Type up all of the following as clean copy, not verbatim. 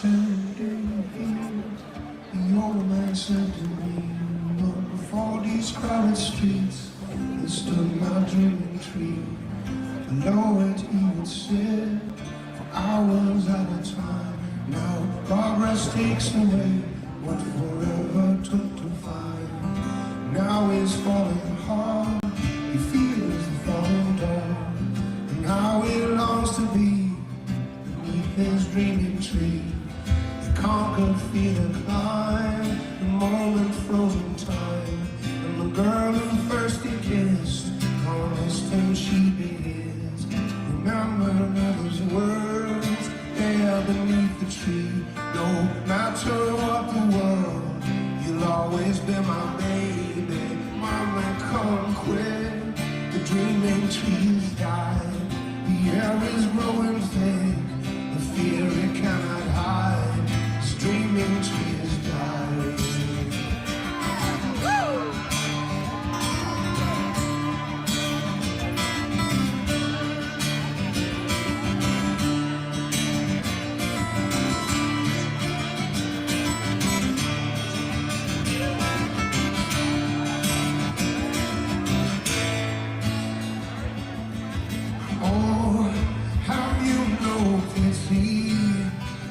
Standing here, the old man said to me, "Look, before these crowded streets, there stood my dreaming tree. Below it he would sit for hours at a time. Now progress takes away what forever took to find. Now he's falling hard, he feels the falling dawn, and now he longs to be beneath his dreaming tree. The conquered fear the climb, the moment frozen time, and the girl who first he kissed promised him she'd be his. Remember those words there beneath the tree. No matter what the world, you'll always be my baby. Mama, come quick, the dreaming trees died. The air is growing thick, the fear it cannot hide. This dreaming tree has died. Oh, have you no pity?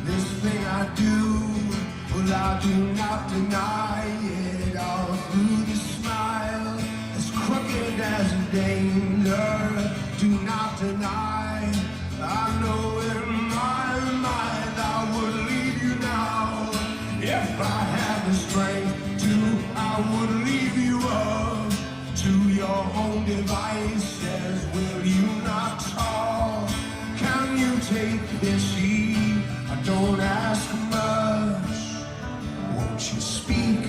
This thing I do, well I do not deny it. All through the smile, as crooked as a danger, do not deny. I know in my mind I would leave you now. If I had the strength to, I would leave you up to your own devices. Will you not talk? Can you take pity? I don't ask much. Won't you speak,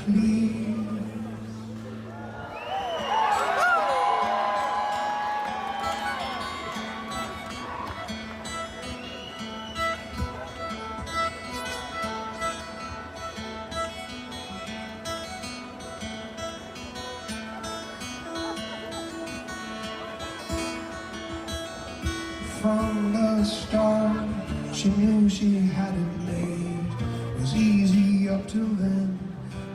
please? From the start, she knew she had it made. It was easy up till then,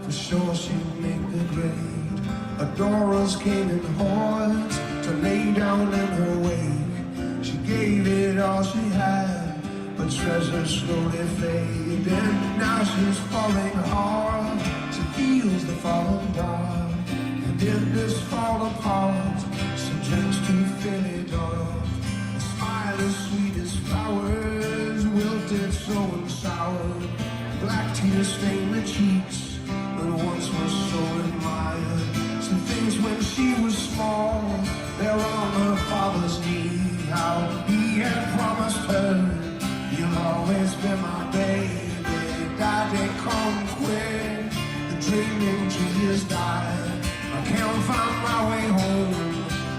for sure she'd make the grade. Adorers came in hordes to lay down in her wake. She gave it all she had, but treasure slowly faded. Now she's falling hard, she feels the falling dark. And if this fall apart, she turns to fill it off. As sweet as flowers, wilted so and sour. Black tears stain the cheeks that once were so admired. Some things when she was small, they're on her father's knee. How he had promised her, you'll always be my baby. Daddy, come quick, the dreaming tree has died. I can't find my way home,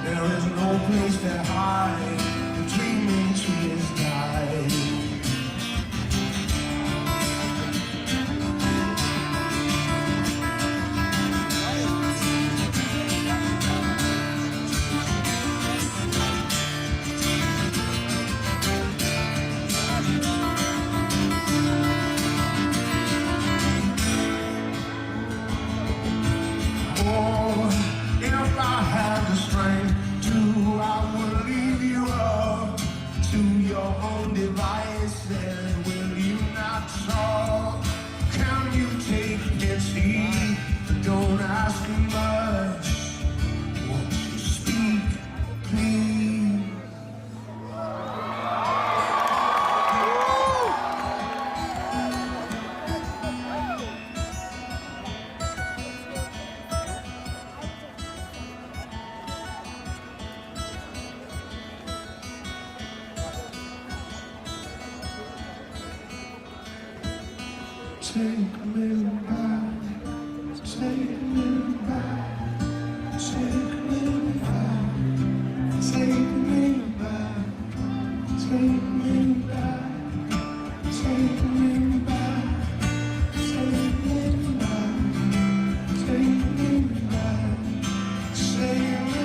there is no place to hide. The dreaming tree has died. Oh, if I had the strength to, I would leave you up to your own devices. Will you not talk? Can you take pity? Don't ask much. Won't you speak, please? Take me back, take me back, take me back, take me back, take me back, take me back, take me back, take me back, save me.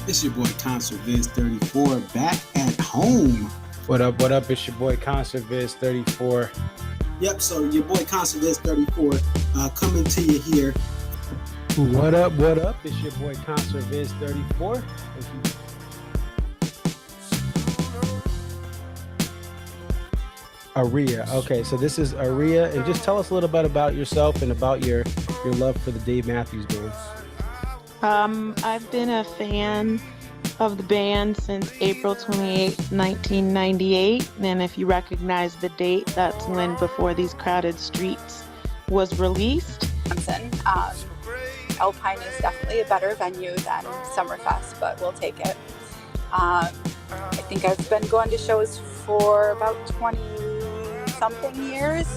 It's your boy Concert Viz 34 back at home. What up? What up? It's your boy Concert Viz 34. Yep, so your boy Concert Viz 34 coming to you here. What up? What up? It's your boy Concert Viz 34. Aria. Okay, so this is Aria, and just tell us a little bit about yourself and about your love for the Dave Matthews Band. I've been a fan of the band since April 28, 1998. And if you recognize the date, that's when Before These Crowded Streets was released. Alpine is definitely a better venue than Summerfest, but we'll take it. I think I've been going to shows for about 20-something years.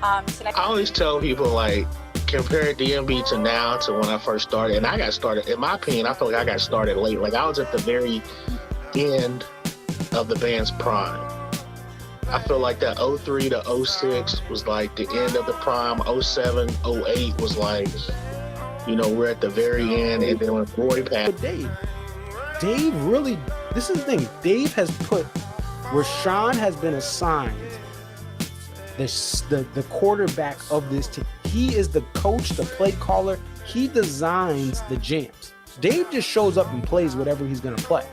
I always tell people, like, compare DMB to now to when I first started. And I got started, in my opinion, I feel like I got started late. Like, I was at the very end of the band's prime. I feel like that 03 to 06 was like the end of the prime. 07, 08 was like, you know, we're at the very end. And then when Roy passed. But Dave really, this is the thing. Dave has put, Rashawn has been assigned the quarterback of this team. He is the coach, the play caller. He designs the jams. Dave just shows up and plays whatever he's going to play.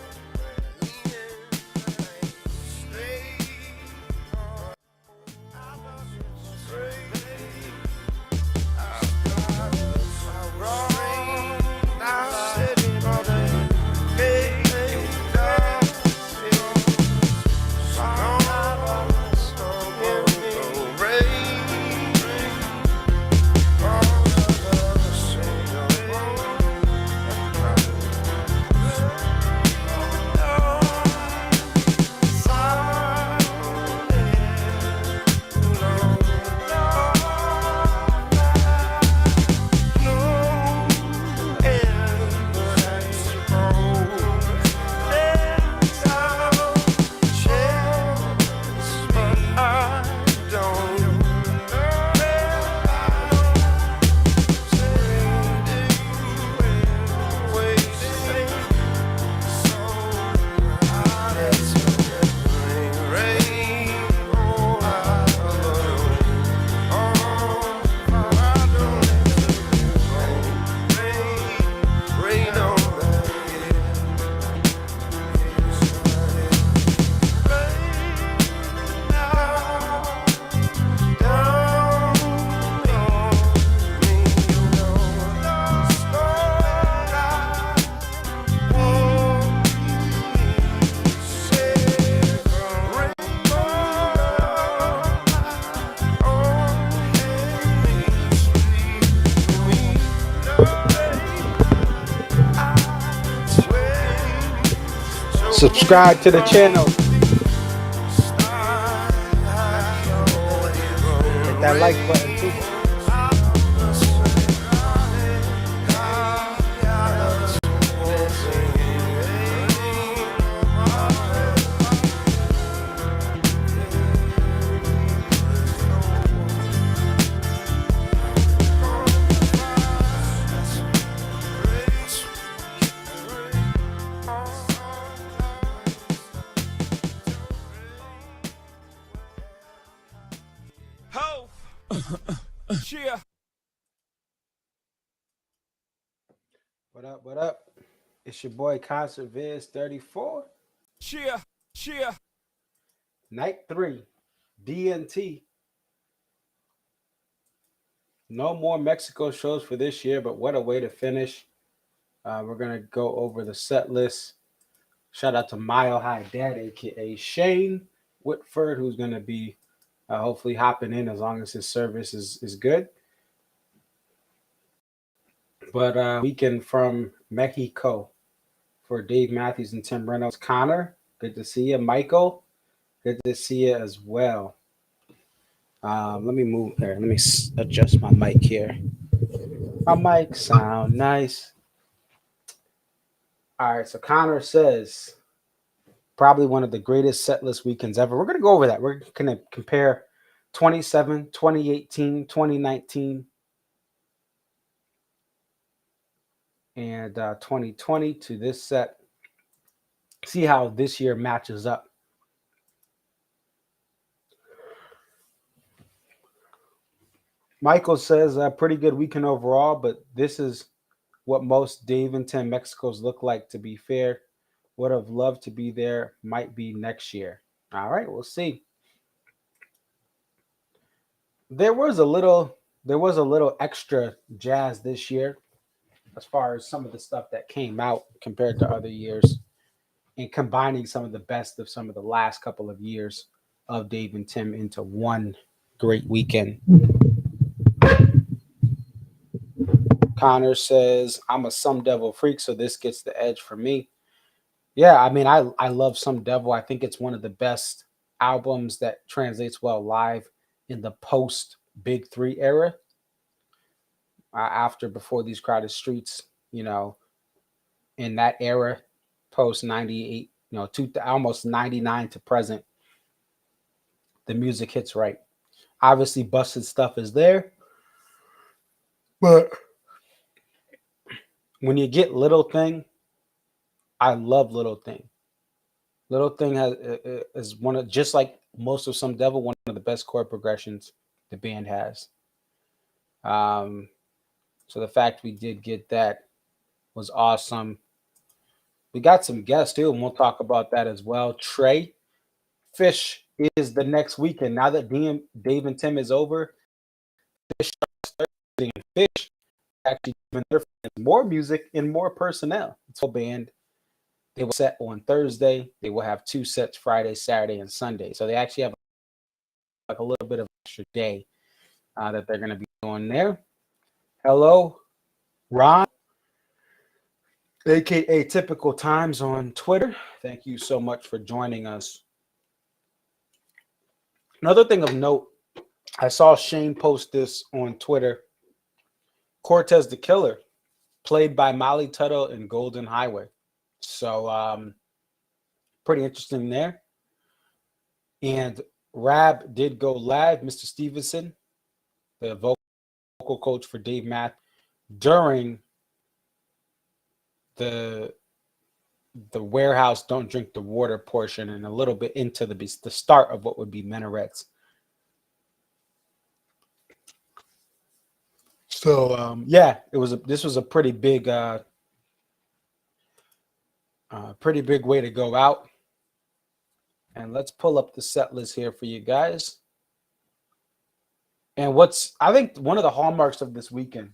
Subscribe to the channel. Hit that like button too. What up? What up? It's your boy Concert Viz 34. Cheer. Night 3, DNT. No more Mexico shows for this year, but what a way to finish. We're going to go over the set list. Shout out to Mile High Dad, a.k.a. Shane Whitford, who's going to be hopefully hopping in as long as his service is good. But weekend from Mexico for Dave Matthews and Tim Reynolds. Connor, good to see you. Michael, good to see you as well. Let me move here. Let me adjust my mic here. My mic sound nice. All right, so Connor says probably one of the greatest setlist weekends ever. We're going to go over that. We're going to compare 2017, 2018, 2019, and 2020 to this set. see how this year matches up. Michael says a pretty good weekend overall, but this is what most Dave and Tim Mexicos look like. To be fair, would have loved to be there. Might be next year. All right, we'll see. There was a little extra jazz this year as far as some of the stuff that came out compared to other years, and combining some of the best of some of the last couple of years of Dave and Tim into one great weekend. Connor says, I'm a Some Devil freak, so this gets the edge for me. Yeah, I mean, I love Some Devil. I think it's one of the best albums that translates well live in the post Big Three era. After Before These Crowded Streets, in that era, post 98, almost 99 to present, the music hits right. Obviously, Busted Stuff is there, but when you get Little Thing, I love Little Thing. Little Thing is one of, just like most of Some Devil, one of the best chord progressions the band has. So the fact we did get that was awesome. We got some guests too, and we'll talk about that as well. Trey Fish is the next weekend. Now that Dave and Tim is over, Fish actually giving their fans more music and more personnel. It's a band. They will set on Thursday. They will have 2 sets Friday, Saturday, and Sunday. So they actually have like a little bit of extra day that they're going to be doing there. Hello, Ron, aka Typical Times on Twitter. Thank you so much for joining us. Another thing of note, I saw Shane post this on Twitter. Cortez the Killer, played by Molly Tuttle in Golden Highway. So pretty interesting there. And Rab did go live, Mr. Stevenson, the vocal coach for Dave Math, during the warehouse Don't Drink the Water portion, and a little bit into the start of what would be Minarets. So yeah, this was a pretty big way to go out. And let's pull up the set list here for you guys. And I think one of the hallmarks of this weekend,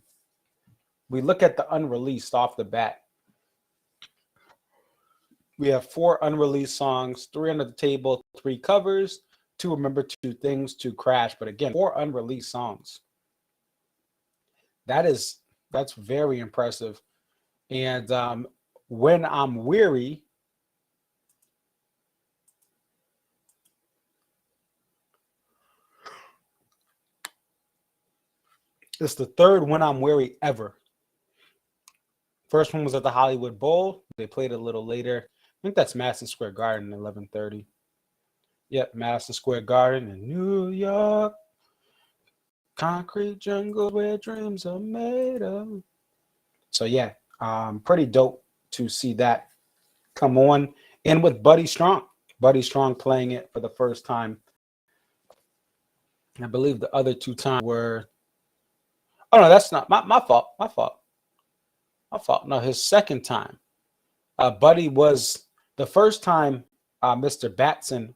we look at the unreleased off the bat. We have 4 unreleased songs, 3 under the table, 3 covers, 2 Remember 2 Things, 2 Crash. But again, 4 unreleased songs. That's very impressive. And When I'm Weary, it's the 3rd When I'm Weary ever. First one was at the Hollywood Bowl. They played a little later. I think that's Madison Square Garden, 11:30. Yep, Madison Square Garden in New York. Concrete jungle where dreams are made of. So yeah, pretty dope to see that come on. And with Buddy Strong playing it for the first time. I believe the other 2 times were, oh no, that's not my fault. No, his second time. Buddy was the first time Mr. Batson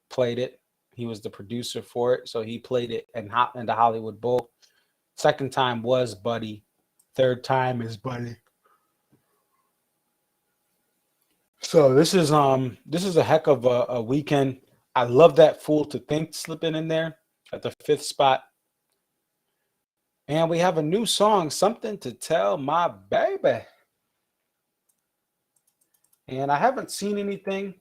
played it. He was the producer for it, so he played it in the Hollywood Bowl. Second time was Buddy. Third time is Buddy. So this is a heck of a weekend. I love that Fool to Think slipping in there at the 5th spot. And we have a new song, Something to Tell My Baby. And I haven't seen anything.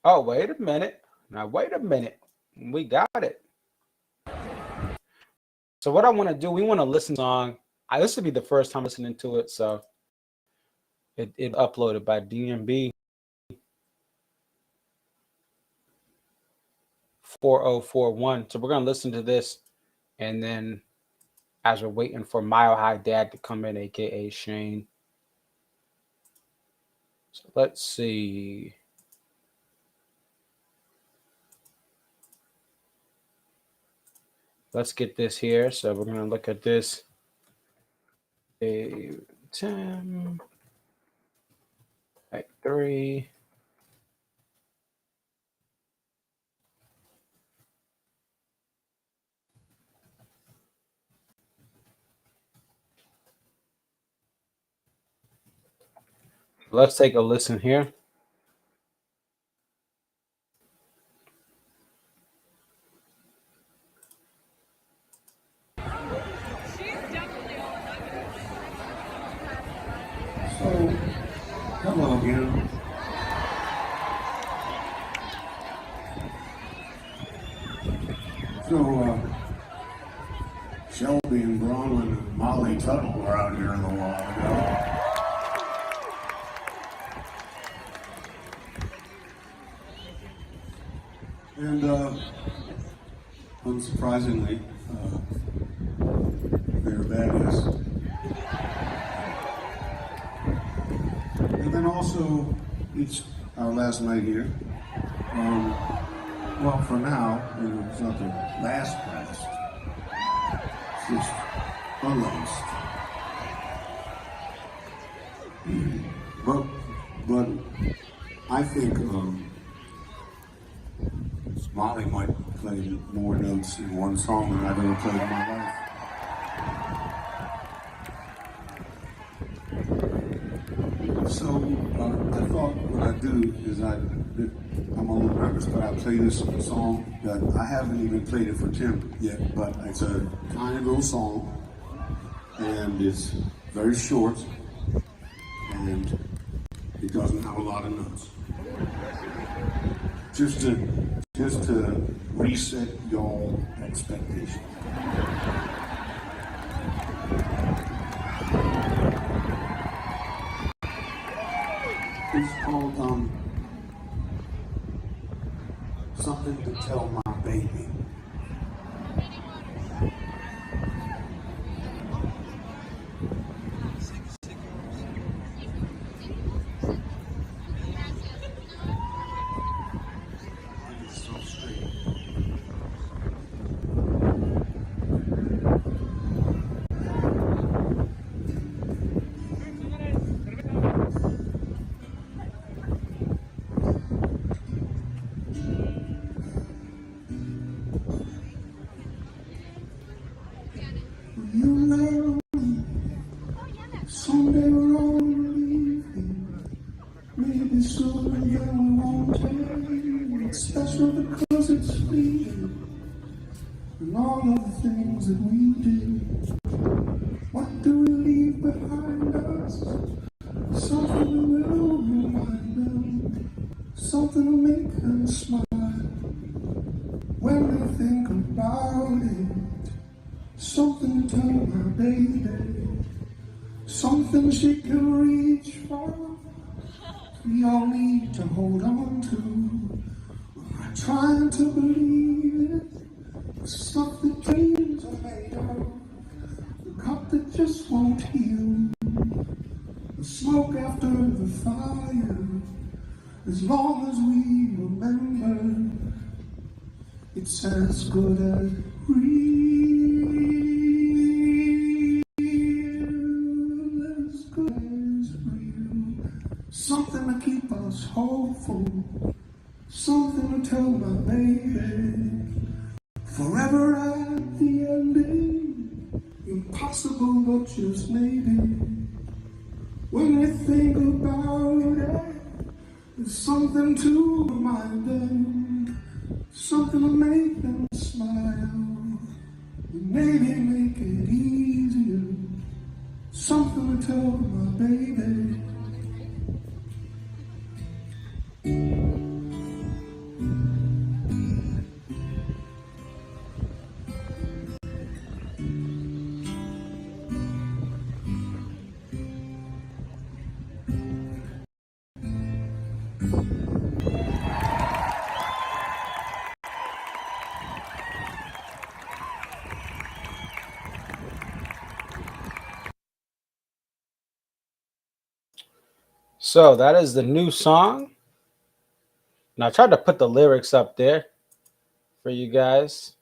Oh, wait a minute. Now, wait a minute. We got it. So what I want to do, we want to listen to the song. This would be the first time listening to it, so it uploaded by DMB 4041. So we're going to listen to this, and then as we're waiting for Mile High Dad to come in, aka Shane. So let's see. Let's get this here. So we're gonna look at this. A 10, like 3. Let's take a listen here. So, hello again. So, Shelby and Bronwyn and Molly Tuttle were out here a little while ago. And, unsurprisingly, they're badass. And then also, it's our last night here. Well, for now, it's not the last. It's just the last. But I think Molly might play more notes in one song than I've ever played in my life. So I thought what I'd do is I'm a little nervous, but I'll play this song that I haven't even played it for Tim yet, but it's a tiny little song, and it's very short, and it doesn't have a lot of notes. Just to reset y'all expectations. It's called Something to Tell My Baby. It's so straight. You know, someday we're all leaving. Maybe sooner than we won't take. It's special because it's fleeting. And all of the things that we did. What do we leave behind us? Something that will remind them. Something to make them smile. When they think about it. Something to tell my baby, something she can reach for. We all need to hold on to. We're not trying to believe it. The stuff that dreams are made of. The cup that just won't heal. The smoke after the fire. As long as we remember, it's as good as real. Something to keep us hopeful, something to tell my baby. Forever at the ending, impossible but just maybe. When they think about it, there's something to remind them, something to make them smile, and maybe make it easier. Something to tell my baby. So that is the new song. Now I tried to put the lyrics up there for you guys.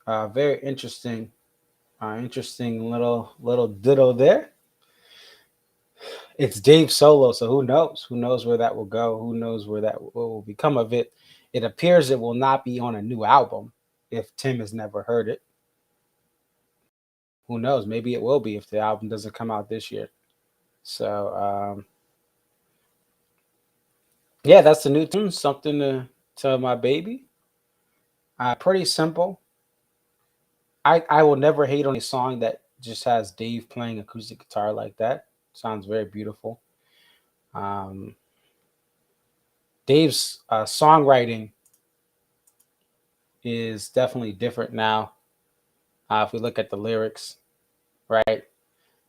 Very interesting, interesting little ditto there. It's Dave solo, so who knows? Who knows where that will go? Who knows where that will become of it? It appears it will not be on a new album if Tim has never heard it. Who knows? Maybe it will be if the album doesn't come out this year. So yeah, that's the new tune. Something to tell my baby. Pretty simple. I will never hate on a song that just has Dave playing acoustic guitar like that. Sounds very beautiful. Um, Dave's songwriting is definitely different now. If we look at the lyrics, right?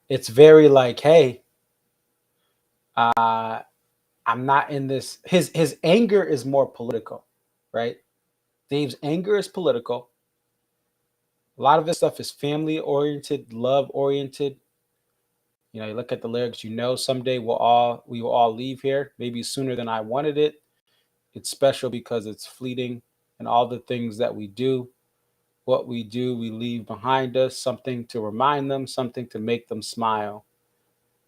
It's very like, hey, uh, I'm not in this. His anger is more political, right? Dave's anger is political. A lot of his stuff is family oriented, love oriented. You know, you look at the lyrics. You know, someday we will all leave here, maybe sooner than I wanted it. It's special because it's fleeting, and all the things that we do, what we do, we leave behind us. Something to remind them, something to make them smile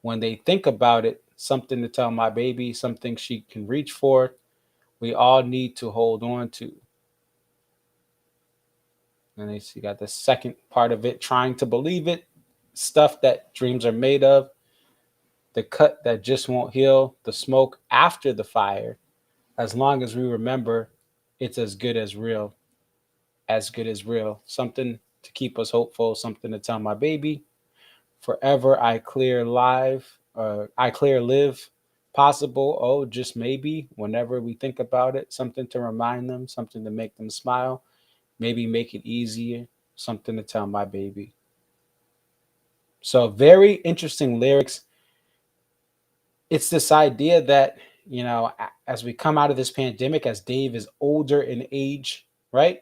when they think about it. Something to tell my baby, something she can reach for. We all need to hold on to. And then you got the second part of it, trying to believe it, stuff that dreams are made of, the cut that just won't heal, the smoke after the fire. As long as we remember, it's as good as real. Something to keep us hopeful, something to tell my baby. Forever I clear live, possible, oh, just maybe, whenever we think about it, something to remind them, something to make them smile, maybe make it easier, something to tell my baby. So very interesting lyrics. It's this idea that, you know, as we come out of this pandemic, as Dave is older in age, right?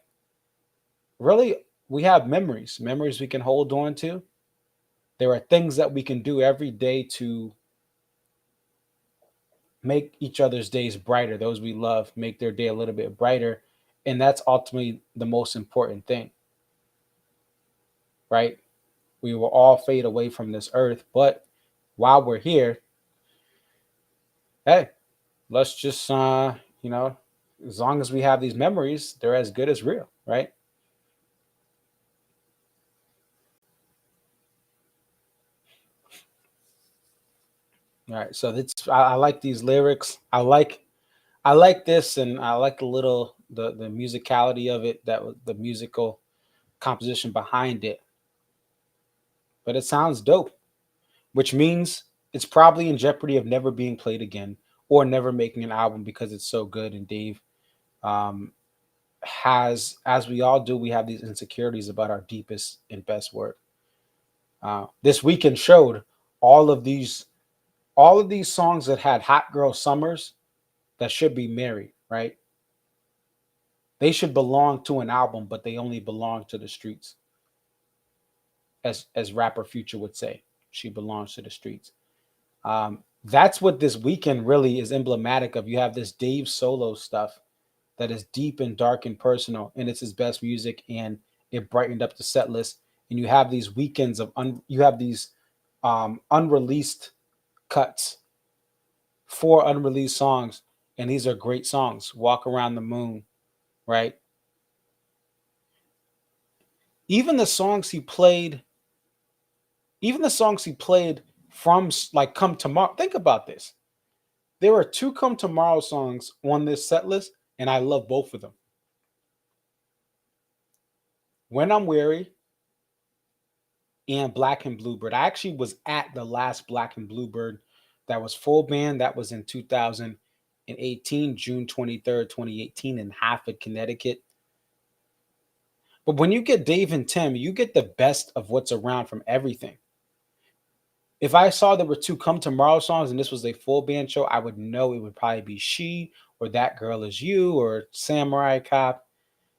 Really, we have memories we can hold on to. There are things that we can do every day to make each other's days brighter. Those we love, make their day a little bit brighter. And that's ultimately the most important thing, right? We will all fade away from this earth, but while we're here, hey, let's just, you know, as long as we have these memories, they're as good as real, right? All right, so that's I like these lyrics. I like this, and I like the musicality of it. That was the musical composition behind it, but it sounds dope, which means it's probably in jeopardy of never being played again or never making an album because it's so good. And Dave um, has, as we all do, we have these insecurities about our deepest and best work. This weekend showed all of these all of these songs that had hot girl summers that should be married, right? They should belong to an album, but they only belong to the streets, as rapper Future would say. She belongs to the streets. That's what this weekend really is emblematic of. You have this Dave solo stuff that is deep and dark and personal, and it's his best music, and it brightened up the set list. And you have these weekends of you have these unreleased cuts, 4 unreleased songs, and these are great songs. Walk Around the Moon, right? Even the songs he played, even the songs he played from like Come Tomorrow. Think about this. There are 2 Come Tomorrow songs on this set list, and I love both of them. When I'm Weary and Black and Bluebird. I actually was at the last Black and Bluebird that was full band. That was in 2018, June 23rd, 2018, in Hartford, Connecticut. But when you get Dave and Tim, you get the best of what's around from everything. If I saw there were 2 Come Tomorrow songs and this was a full band show, I would know it would probably be She or That Girl Is You or Samurai Cop.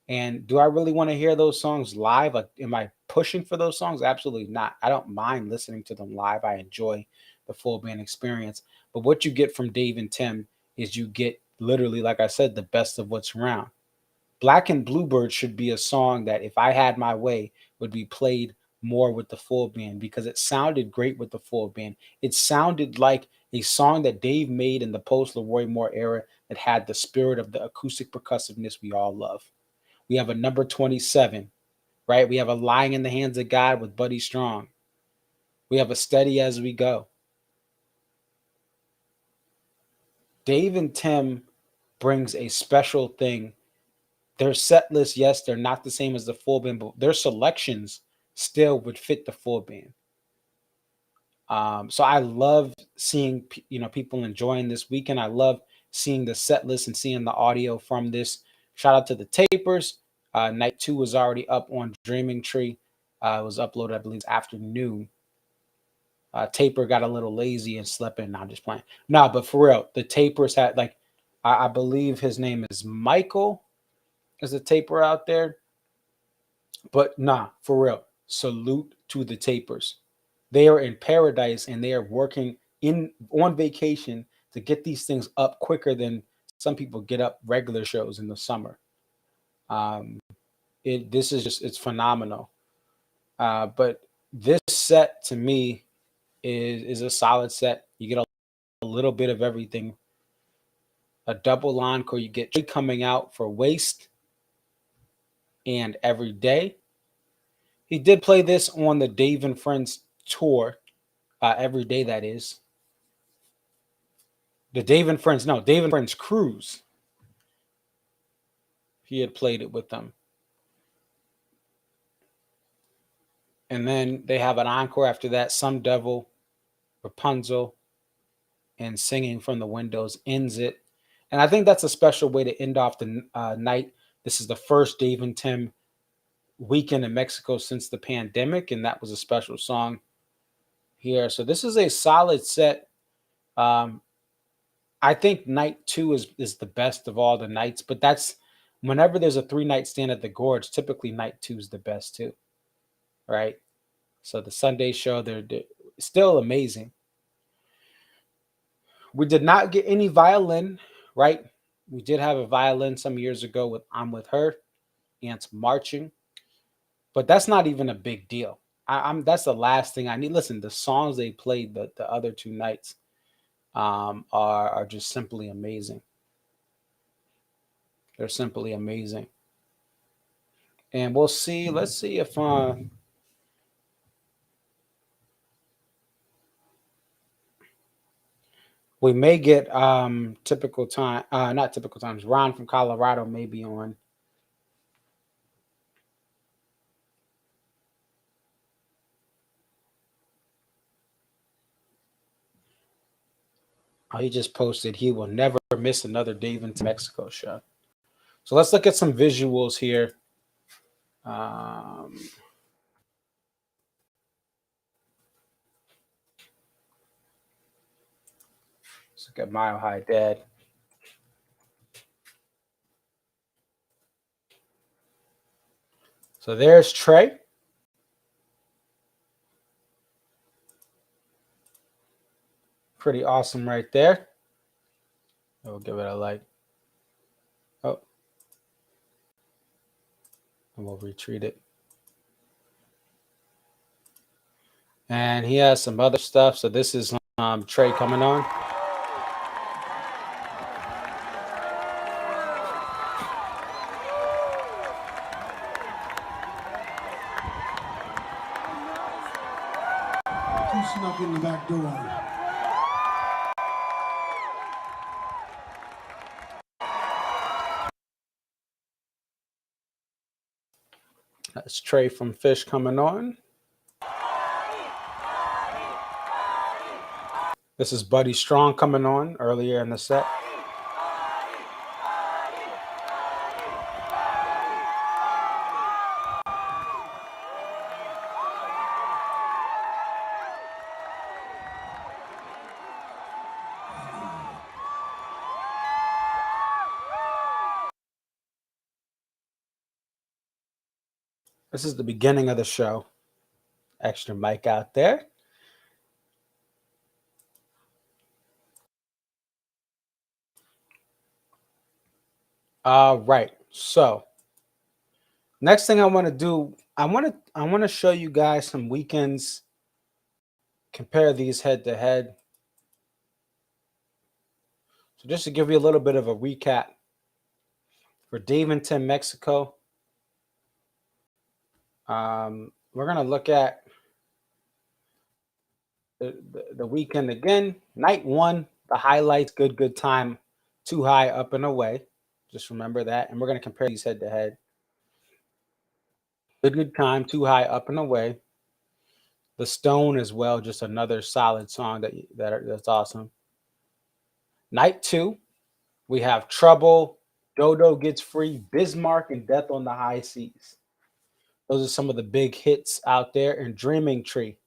And do I really want to hear those songs live? Like, am I pushing for those songs? Absolutely not. I don't mind listening to them live. I enjoy the full band experience. But what you get from Dave and Tim is you get literally, like I said, the best of what's around. Black and Bluebird should be a song that, if I had my way, would be played more with the full band because it sounded great with the full band. It sounded like a song that Dave made in the post Leroy Moore era that had the spirit of the acoustic percussiveness we all love. We have a number 27, right? We have a Lying in the Hands of God with Buddy Strong. We have a Steady as We Go. Dave and Tim brings a special thing. Their set list, yes, they're not the same as the full band, but their selections still would fit the full band. So I love seeing people enjoying this weekend. I love seeing the set list and seeing the audio from this. Shout out to the tapers. Night 2 was already up on Dreaming Tree. It was uploaded, I believe, this afternoon. Taper got a little lazy and slept in. Nah, I'm just playing. No, but for real, the tapers had I believe his name is Michael. Is a taper out there? But nah, for real. Salute to the tapers. They are in paradise and they are working on vacation to get these things up quicker than some people get up regular shows in the summer. This is just, it's phenomenal. But this set to me is a solid set. You get a little bit of everything. A double encore. You get Trey coming out for Waste and Every Day. He did play this on the Dave and Friends tour. Every Day, that is. The Dave and Friends cruise. He had played it with them. And then they have an encore after that. Some Devil, Rapunzel, and Singing from the Windows ends it. And I think that's a special way to end off the night. This is the first Dave and Tim weekend in Mexico since the pandemic, and that was a special song here. So this is a solid set. I think night 2 is the best of all the nights, but that's whenever there's a 3-night stand at the Gorge, typically night 2 is the best too, right? So the Sunday show, they're still amazing. We did not get any violin, right? We did have a violin some years ago with I'm With Her, Ants Marching, but that's not even a big deal. That's the last thing I need. Listen, the songs they played the other 2 nights are just simply amazing. They're simply amazing. And we'll see. Let's see if we may get typical time, not typical times. Ron from Colorado may be on. Oh, he just posted he will never miss another Dave in Mexico show. So let's look at some visuals here. Let's look at Mile High Dad. So there's Trey. Pretty awesome right there. We'll give it a like. Oh. And we'll retreat it. And he has some other stuff. So this is Trey coming on. Who snuck in the back door? That's Trey from Fish coming on. This is Buddy Strong coming on earlier in the set. This is the beginning of the show. Extra mic out there. All right. So next thing I want to do, I want to show you guys some weekends. Compare these head to head. So just to give you a little bit of a recap, for Daventon, Mexico, we're gonna look at the weekend again. Night one, the highlights: good time, too high, up and away. Just remember that, and we're gonna compare these head to head. Good time, too high, up and away. The Stone as well, just another solid song that's awesome. Night two, we have Trouble, Dodo Gets Free, Bismarck, and Death on the High Seas. Those are some of the big hits out there. And Dreaming Tree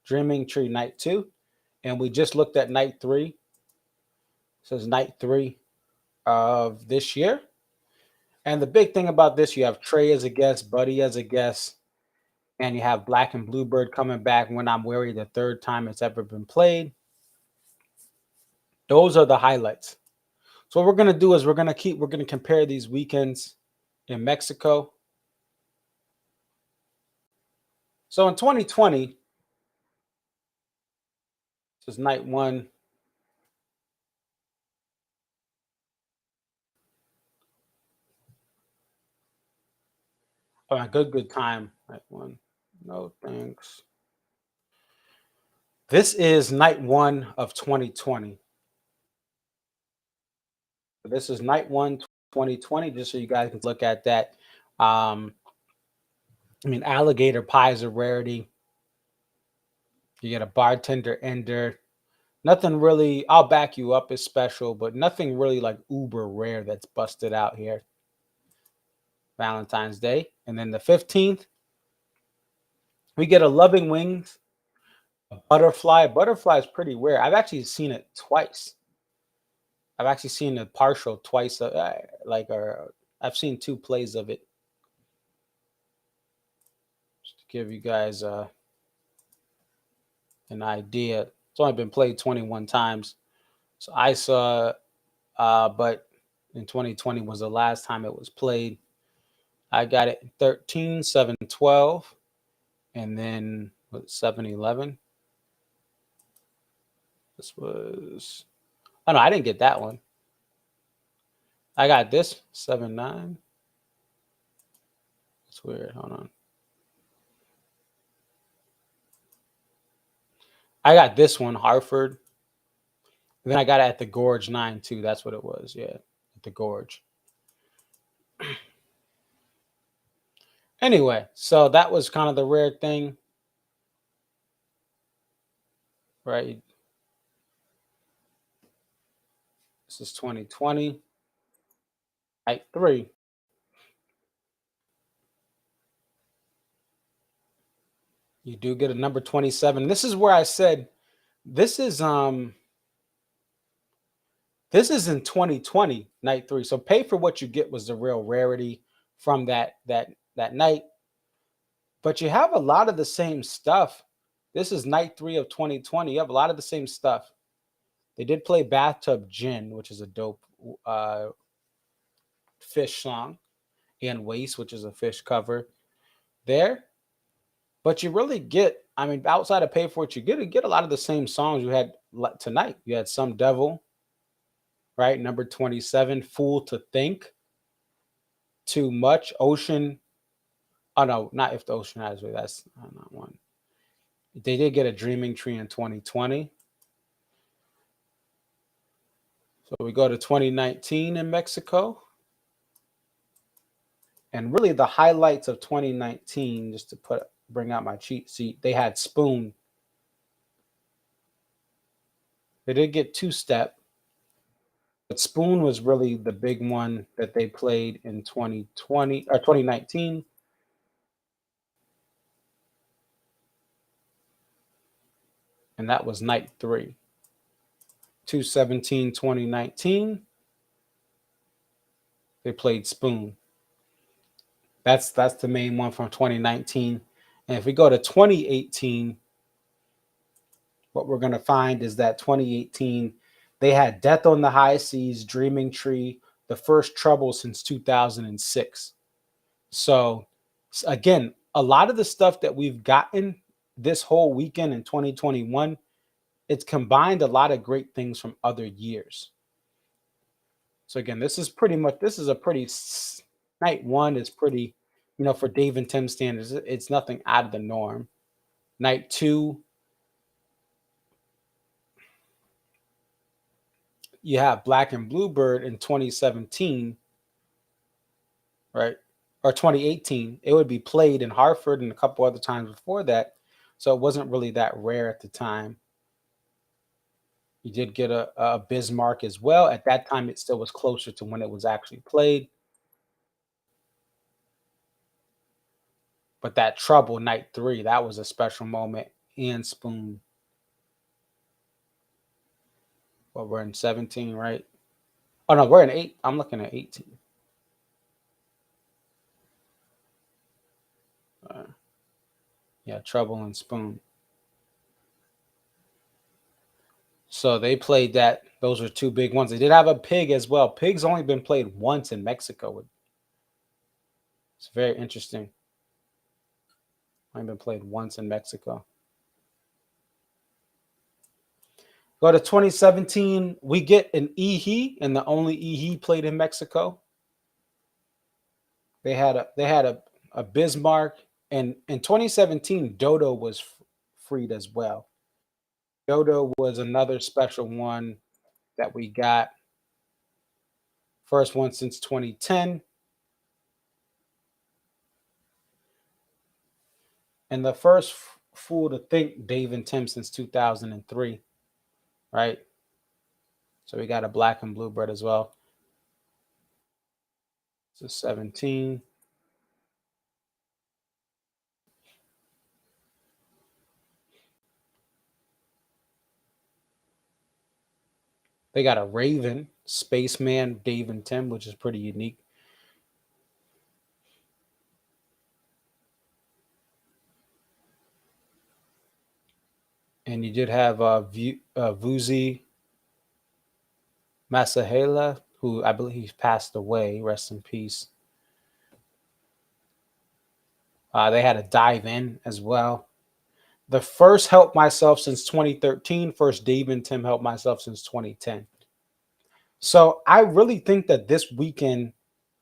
night two. And we just looked at night three. So it's night three of this year. And the big thing about this, you have Trey as a guest, Buddy as a guest, and you have Black and Bluebird coming back, When I'm Weary, the third time it's ever been played. Those are the highlights. So what we're gonna do is we're gonna compare these weekends in Mexico. So in 2020, this is night one. Oh, good time. Night one. No thanks. This is night one of 2020. This is night one, 2020, just so you guys can look at that. Alligator Pie is a rarity. You get a bartender ender. Nothing really, I'll back you up, is special, but nothing really like uber rare that's busted out here. Valentine's Day. And then the 15th, we get a Loving Wings, a Butterfly. Butterfly is pretty rare. I've actually seen it twice. I've actually seen a partial twice. I've seen 2 plays of it. Just to give you guys an idea. It's only been played 21 times. So I saw, but in 2020 was the last time it was played. I got it 13, 7, 12, and then 7, 11. This was, oh no, I didn't get that one. I got this 7, 9. That's weird. Hold on. I got this one, Hartford. And then I got it at the Gorge 9 too. That's what it was. Yeah, at the Gorge. Anyway, so that was kind of the rare thing, right? This is 2020. Night 3. You do get a number 27. This is where I said this is in 2020, night 3. So Pay for What You Get was the real rarity from that night. But you have a lot of the same stuff. This is night 3 of 2020. You have a lot of the same stuff. They did play Bathtub Gin, which is a dope Fish song, and Waste, which is a Fish cover there. But you really get, outside of Pay for What You get a lot of the same songs you had tonight. You had Some Devil, right? Number 27, Fool to Think, Too Much, Ocean. Oh no, not If the Ocean Has Me. That's not one. They did get a Dreaming Tree in 2020. So we go to 2019 in Mexico. And really the highlights of 2019, just to bring out my cheat sheet, they had Spoon. They did get Two Step, but Spoon was really the big one that they played in 2020 or 2019. And that was night 3. 2/17, 2019. They played Spoon. That's the main one from 2019. And if we go to 2018, what we're going to find is that 2018, they had Death on the High Seas, Dreaming Tree, the first Trouble since 2006. So again, a lot of the stuff that we've gotten this whole weekend in 2021, it's combined a lot of great things from other years. So again, this is a pretty night one is pretty, for Dave and Tim standards, it's nothing out of the norm. Night two, you have Black and Bluebird in 2017, right? Or 2018. It would be played in Hartford and a couple other times before that. So it wasn't really that rare at the time. You did get a Bismarck as well. At that time, it still was closer to when it was actually played. But that Trouble night three, that was a special moment. And Spoon. Well, we're in 17, right? Oh no, we're in 8. I'm looking at 18. Yeah, Trouble and Spoon. So they played that. Those are two big ones. They did have a Pig as well. Pig's only been played once in Mexico. It's very interesting. Only been played once in Mexico. Go to 2017. We get an Ehe, and the only Ehe played in Mexico. They had a Bismarck, and in 2017, Dodo was freed as well. Dodo was another special one that we got. First one since 2010. And the first Fool to Think Dave and Tim since 2003, right? So we got a Black and Bluebird as well. So 17. They got a Raven, Spaceman, Dave and Tim, which is pretty unique. And you did have Vuzi Masahela, who I believe passed away. Rest in peace. They had a Dive In as well. The first Help Myself since 2013. First Dave and Tim Help Myself since 2010. So I really think that this weekend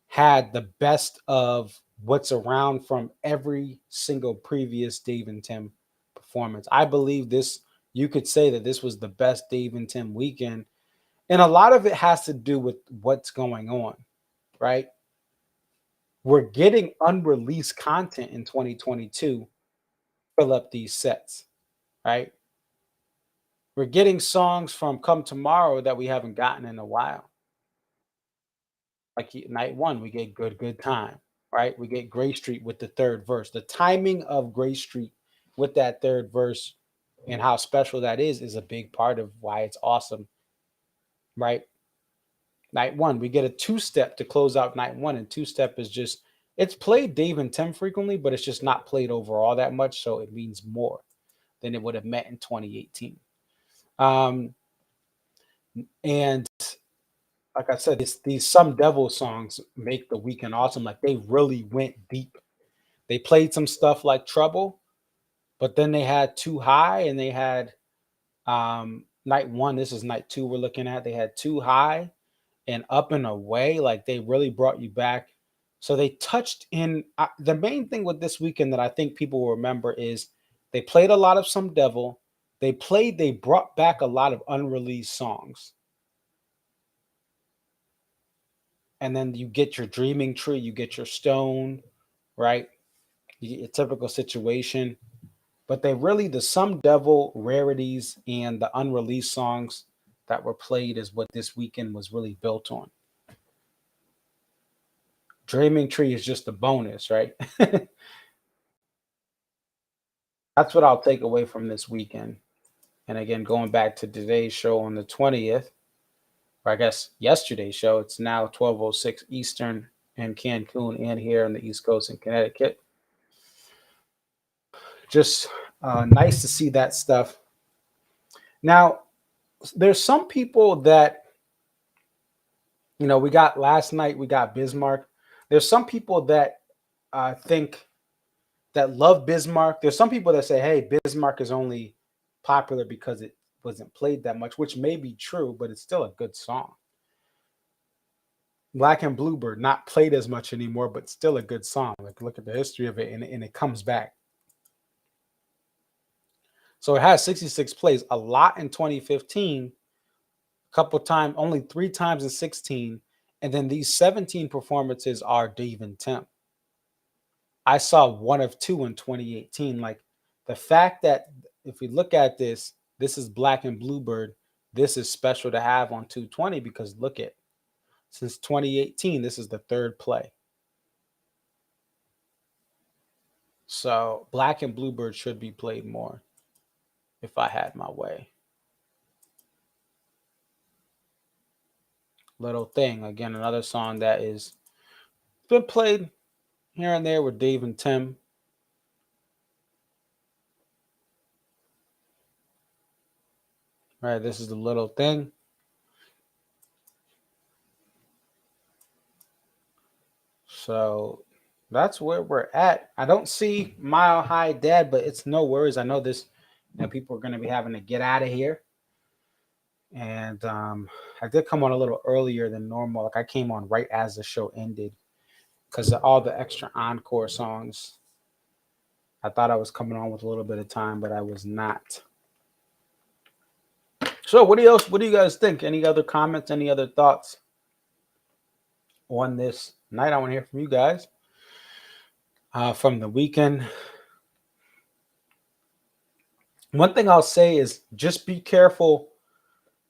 had the best of what's around from every single previous Dave and Tim performance. I believe this, you could say that this was the best Dave and Tim weekend. And a lot of it has to do with what's going on, right? We're getting unreleased content in 2022 fill up these sets, right? We're getting songs from Come Tomorrow that we haven't gotten in a while. Like night one, we get Good Time, right? We get Gray Street with the third verse. The timing of Gray Street with that third verse and how special that is a big part of why it's awesome, right? Night one, we get a two-step to close out night one, and two-step is just, it's played Dave and Tim frequently, but it's just not played overall that much, so it means more than it would have meant in 2018. And like I said, these Some Devil songs make the weekend awesome. Like they really went deep. They played some stuff like Trouble, but then they had Too High, and they had night one. This is night two we're looking at. They had Too High and Up and Away. Like they really brought you back. So they touched in the main thing with this weekend that I think people will remember is they played a lot of Some Devil. They brought back a lot of unreleased songs. And then you get your Dreaming Tree, you get your Stone, right? You get your Typical Situation. But the Some Devil rarities and the unreleased songs that were played is what this weekend was really built on. Dreaming Tree is just a bonus, right? That's what I'll take away from this weekend. And again, going back to today's show on the 20th, or I guess yesterday's show, it's now 12:06 Eastern. in Cancun and here on the East Coast in Connecticut. Just nice to see that stuff. Now, there's some people that, we got last night, we got Bismarck. There's some people that think that love Bismarck. There's some people that say, hey, Bismarck is only popular because it wasn't played that much, which may be true, but it's still a good song. Black and Bluebird, not played as much anymore, but still a good song. Like, look at the history of it, and it comes back. So it has 66 plays, a lot in 2015, a couple times, only 3 times in 16, and then these 17 performances are Dave and Tim. I saw 1 of 2 in 2018. Like, the fact that if we look at this is Black and Bluebird. This is special to have on 220 because look at, since 2018, this is the 3rd play. So Black and Bluebird should be played more if I had my way. Little Thing, again, another song that is been played here and there with Dave and Tim. All right, this is the Little Thing. So that's where we're at. I don't see Mile High Dad, but it's no worries. I know this, people are going to be having to get out of here. And I did come on a little earlier than normal. Like, I came on right as the show ended because of all the extra encore songs. I thought I was coming on with a little bit of time, but I was not. So what do you guys think? Any other comments? Any other thoughts on this night? I want to hear from you guys from the weekend. One thing I'll say is just be careful.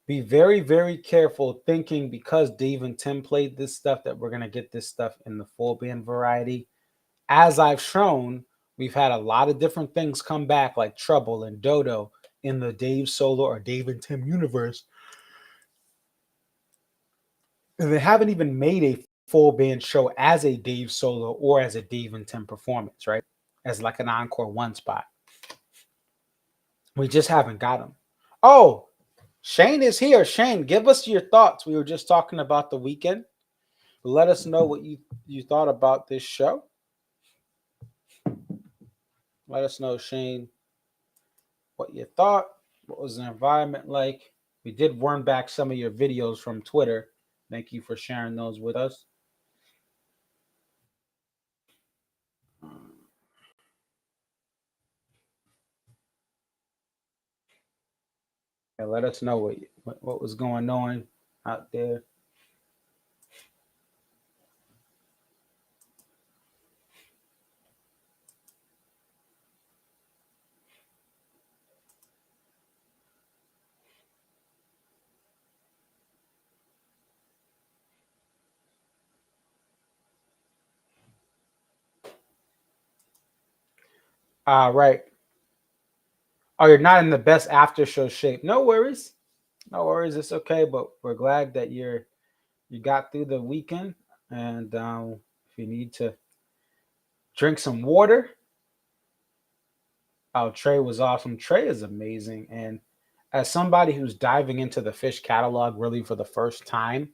Be very, very careful thinking because Dave and Tim played this stuff that we're going to get this stuff in the full band variety. As I've shown, we've had a lot of different things come back like Trouble and Dodo in the Dave solo or Dave and Tim universe. And they haven't even made a full band show as a Dave solo or as a Dave and Tim performance, right? As like an encore 1 spot. We just haven't got them. Oh, Shane is here. Shane, give us your thoughts. We were just talking about the weekend. Let us know what you thought about this show. Let us know, Shane, what you thought. What was the environment like? We did worm back some of your videos from Twitter. Thank you for sharing those with us. And let us know what was going on out there. Right. Oh, you're not in the best after show shape. No worries. No worries. It's okay. But we're glad that you got through the weekend. And if you need to drink some water. Oh, Trey was awesome. Trey is amazing. And as somebody who's diving into the Fish catalog really for the first time,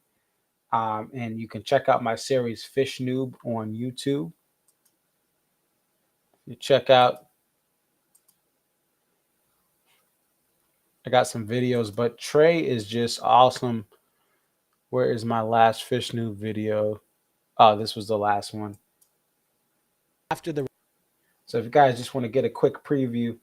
and you can check out my series Fish Noob on YouTube. You check out, I got some videos, but Trey is just awesome. Where is my last Fish Noob video? Oh, this was the last one. So if you guys just want to get a quick preview.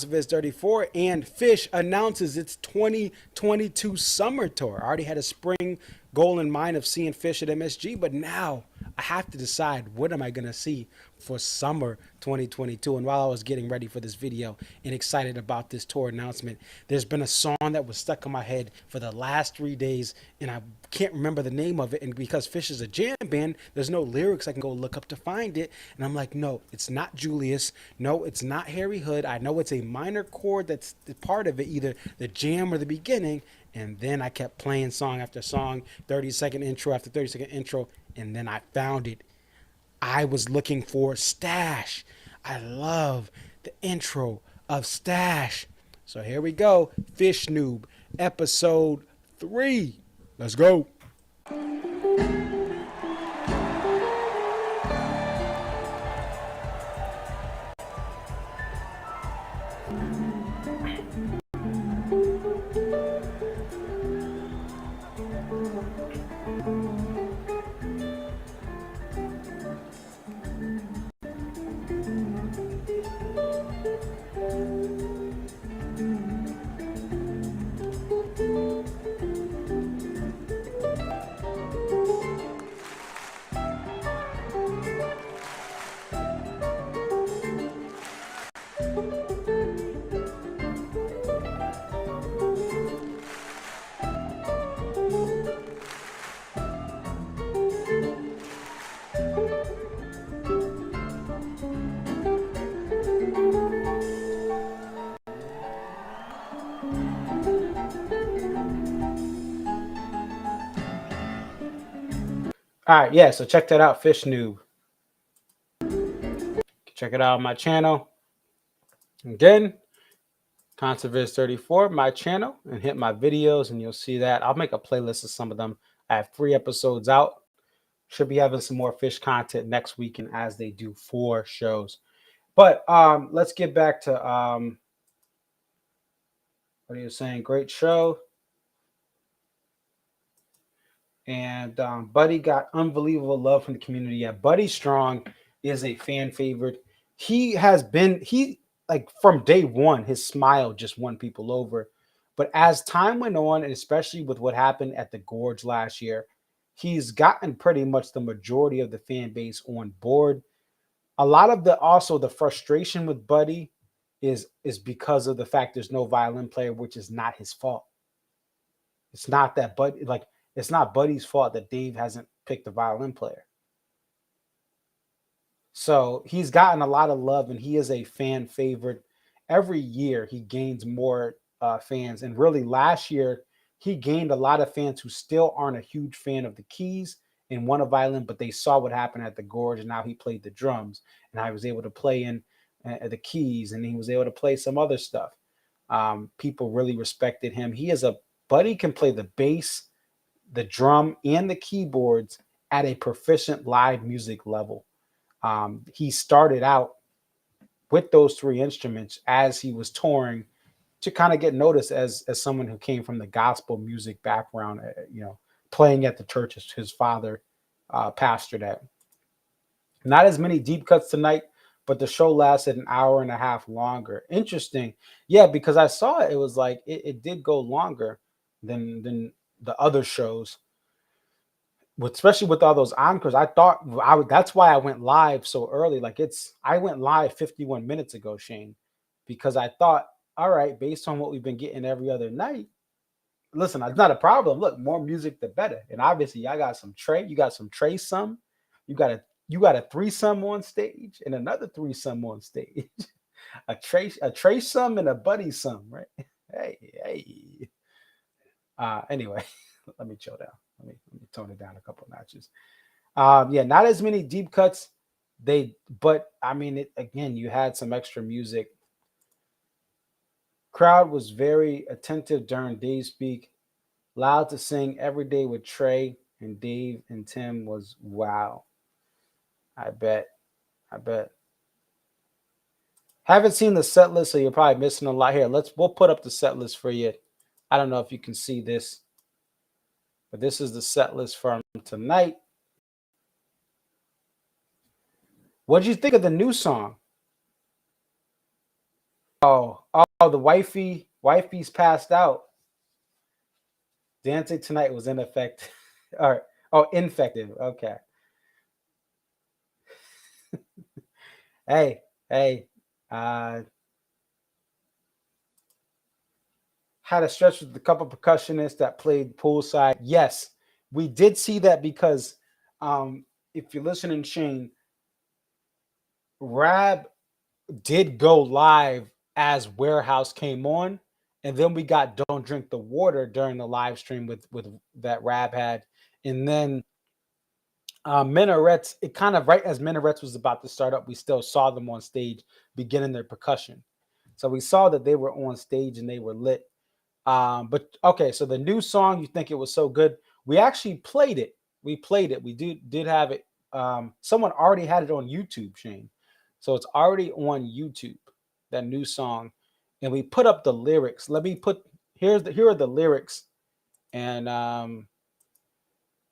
Viz 34 and Fish announces its 2022 summer tour. I already had a spring goal in mind of seeing Fish at MSG, but now I have to decide what am I going to see for summer 2022. And while I was getting ready for this video and excited about this tour announcement, there's been a song that was stuck in my head for the last 3 days, and I can't remember the name of it. And because Fish is a jam band, there's no lyrics I can go look up to find it. And I'm like, no, it's not Julius. No, it's not Harry Hood. I know it's a minor chord that's part of it, either the jam or the beginning. And then I kept playing song after song, 30-second intro after 30-second intro, and then I found it. I was looking for Stash. I love the intro of Stash. So here we go. Fish Noob, episode 3. Let's go. All right, yeah, so check that out, Fish Noob. Check it out on my channel. Again, Conserviz34, my channel, and hit my videos, and you'll see that. I'll make a playlist of some of them. I have 3 episodes out. Should be having some more fish content next weekend as they do 4 shows. But let's get back to what are you saying? Great show. And Buddy got unbelievable love from the community. Yeah, Buddy Strong is a fan favorite. He like from day one, his smile just won people over. But as time went on, and especially with what happened at the Gorge last year, he's gotten pretty much the majority of the fan base on board. A lot of the frustration with Buddy is because of the fact there's no violin player, which is not his fault. It's not that Buddy, like, it's not Buddy's fault that Dave hasn't picked a violin player. So he's gotten a lot of love, and he is a fan favorite. Every year he gains more fans, and really last year he gained a lot of fans who still aren't a huge fan of the keys and want a violin, but they saw what happened at the Gorge, and now he played the drums, and I was able to play in the keys, and he was able to play some other stuff. People really respected him. Buddy can play the bass, the drum, and the keyboards at a proficient live music level. He started out with those 3 instruments as he was touring to kind of get noticed as someone who came from the gospel music background, playing at the church his father pastored at. Not as many deep cuts tonight, but the show lasted an hour and a half longer. Interesting. Yeah, because I saw it. It was like it did go longer than the other shows, especially with all those encores. That's why I went live so early. I went live 51 minutes ago, Shane, because I thought, all right, based on what we've been getting every other night, listen, it's not a problem. Look, more music, the better. And obviously, I got some Trey. You got some Trey some. You got a threesome on stage and another threesome on stage. a Trey some and a Buddy some, right? Hey. Anyway, let me chill down. Let me tone it down a couple notches. Yeah, not as many deep cuts. But I mean, again, you had some extra music. Crowd was very attentive during Dave's speak. Loud to sing every day with Trey and Dave and Tim was wow. I bet. Haven't seen the set list, so you're probably missing a lot here. We'll put up the set list for you. I don't know if you can see this, but this is the set list from tonight. What did you think of the new song? Oh, the wifey's passed out. Dancing tonight was ineffective. All right. Oh, infective. Okay. Hey. Had a stretch with a couple percussionists that played poolside. Yes, we did see that because if you're listening, Shane, Rab did go live as Warehouse came on, And then we got Don't Drink the Water during the live stream with that Rab had. And then Minarets, it kind of right as Minarets was about to start up, we still saw them on stage beginning their percussion. So we saw that they were on stage and they were lit. But okay, so the new song, you think it was so good. We actually played it. We played it. We did have it. Someone already had it on YouTube, Shane. So it's already on YouTube, that new song. And we put up the lyrics. Let me put here are the lyrics. And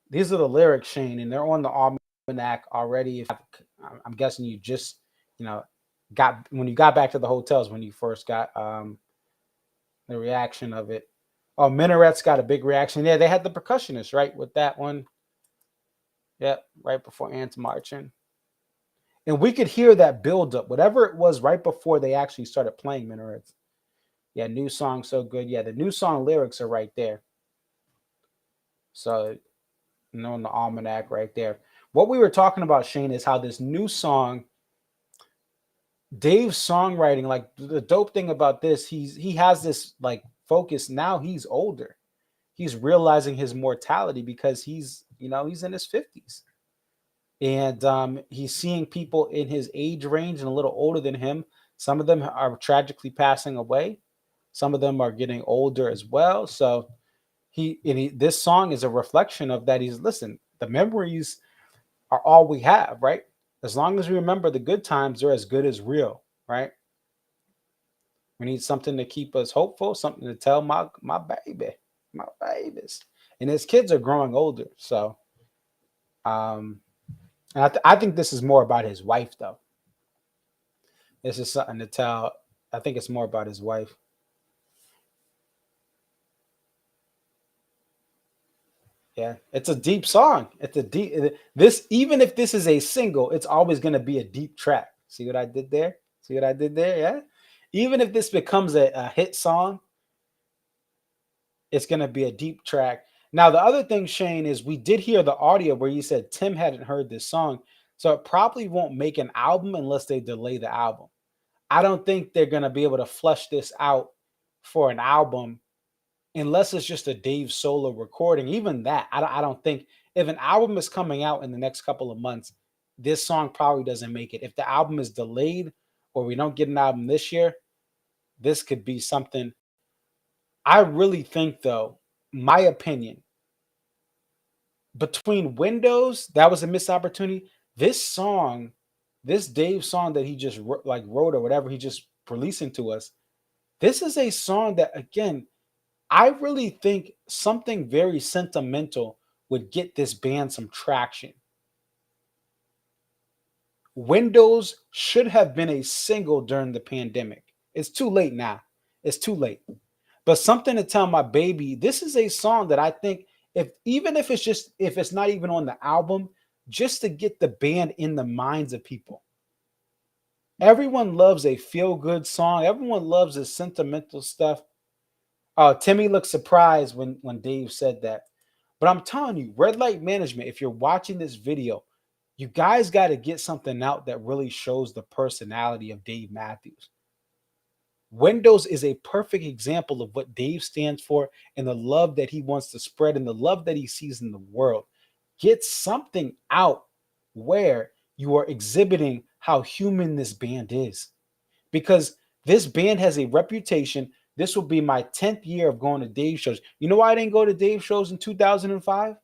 these are the lyrics, Shane, and they're on the almanac already. If I'm guessing you just, got when you got back to the hotels when you first got the reaction of it. Oh, Minaret's got a big reaction. Yeah, they had the percussionist, right, with that one. Yep, right before Ants marching. And we could hear that build up, whatever it was right before they actually started playing Minarets. Yeah, new song, so good. Yeah, the new song lyrics are right there. So, on the almanac right there. What we were talking about, Shane, is how this new song, Dave's songwriting, like the dope thing about this, he has this like focus. Now he's older. He's realizing his mortality because he's in his 50s. And he's seeing people in his age range and a little older than him. Some of them are tragically passing away. Some of them are getting older as well. So this song is a reflection of that. Listen, the memories are all we have, right? As long as we remember the good times, they're as good as real, right? We need something to keep us hopeful, something to tell my babies. And his kids are growing older. So and I think this is more about his wife, though. This is something to tell. I think it's more about his wife. Yeah, it's a deep song. It's a deep. Even if this is a single, it's always going to be a deep track. See what I did there? See what I did there? Yeah. Even if this becomes a hit song, it's going to be a deep track. Now, the other thing, Shane, is we did hear the audio where you said Tim hadn't heard this song. So it probably won't make an album unless they delay the album. I don't think they're going to be able to flush this out for an album unless it's just a Dave solo recording. Even that, I don't think if an album is coming out in the next couple of months, this song probably doesn't make it. If the album is delayed or we don't get an album this year, this could be something. I really think, though, my opinion, between Windows, that was a missed opportunity. This song, this Dave song that he just wrote or whatever he just releasing to us, this is a song that, again, I really think something very sentimental would get this band some traction. Windows should have been a single during the pandemic. It's too late now. It's too late. But something to tell my baby, this is a song that I think if it's not even on the album, just to get the band in the minds of people. Everyone loves a feel-good song. Everyone loves the sentimental stuff. Oh, Timmy looked surprised when Dave said that. But I'm telling you, Red Light Management, if you're watching this video, you guys got to get something out that really shows the personality of Dave Matthews. Windows is a perfect example of what Dave stands for and the love that he wants to spread and the love that he sees in the world. Get something out where you are exhibiting how human this band is. Because this band has a reputation. This will be my 10th year of going to Dave shows. You know why I didn't go to Dave shows in 2005?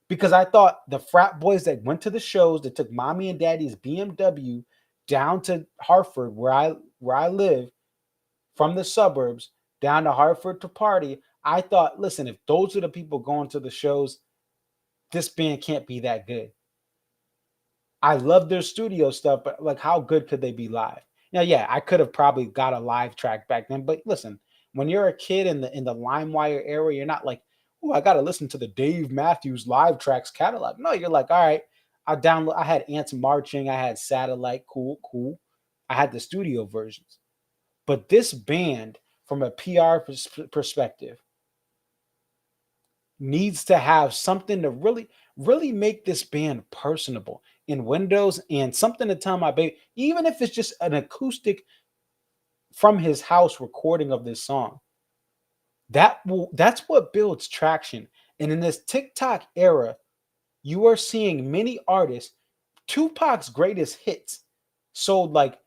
Because I thought the frat boys that went to the shows, that took mommy and daddy's BMW down to Hartford, where I live, from the suburbs down to Hartford to party. I thought, listen, if those are the people going to the shows, this band can't be that good. I love their studio stuff, but like, how good could they be live? Now, yeah, I could have probably got a live track back then, but listen, when you're a kid in the LimeWire era, you're not like, oh, I got to listen to the Dave Matthews live tracks catalog. No, you're like, all right, I had Ants Marching, I had Satellite, cool. I had the studio versions. But this band, from a PR perspective, needs to have something to really, really make this band personable in Windows, and something to tell my baby, even if it's just an acoustic from his house recording of this song. That's what builds traction. And in this TikTok era, you are seeing many artists. Tupac's greatest hits sold like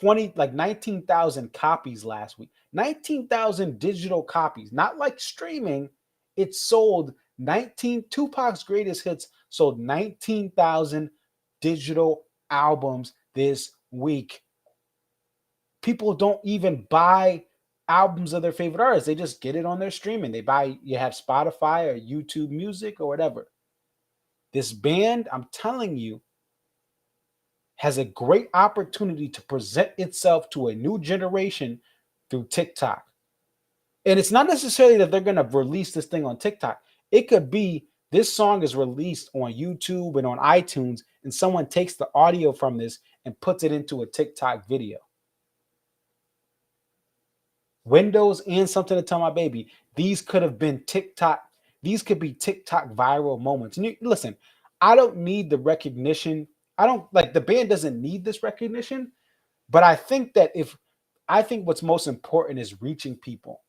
19,000 copies last week. 19,000 digital copies, not like streaming. It sold 19 Tupac's greatest hits sold 19,000 digital albums this week. People don't even buy albums of their favorite artists. They just get it on their streaming. You have Spotify or YouTube Music or whatever. This band, I'm telling you, has a great opportunity to present itself to a new generation through TikTok. And it's not necessarily that they're going to release this thing on TikTok. It could be this song is released on YouTube and on iTunes, and someone takes the audio from this and puts it into a TikTok video. Windows and Something to Tell My Baby. These could have been TikTok. These could be TikTok viral moments. And listen, I don't need the recognition. The band doesn't need this recognition, but I think what's most important is reaching people.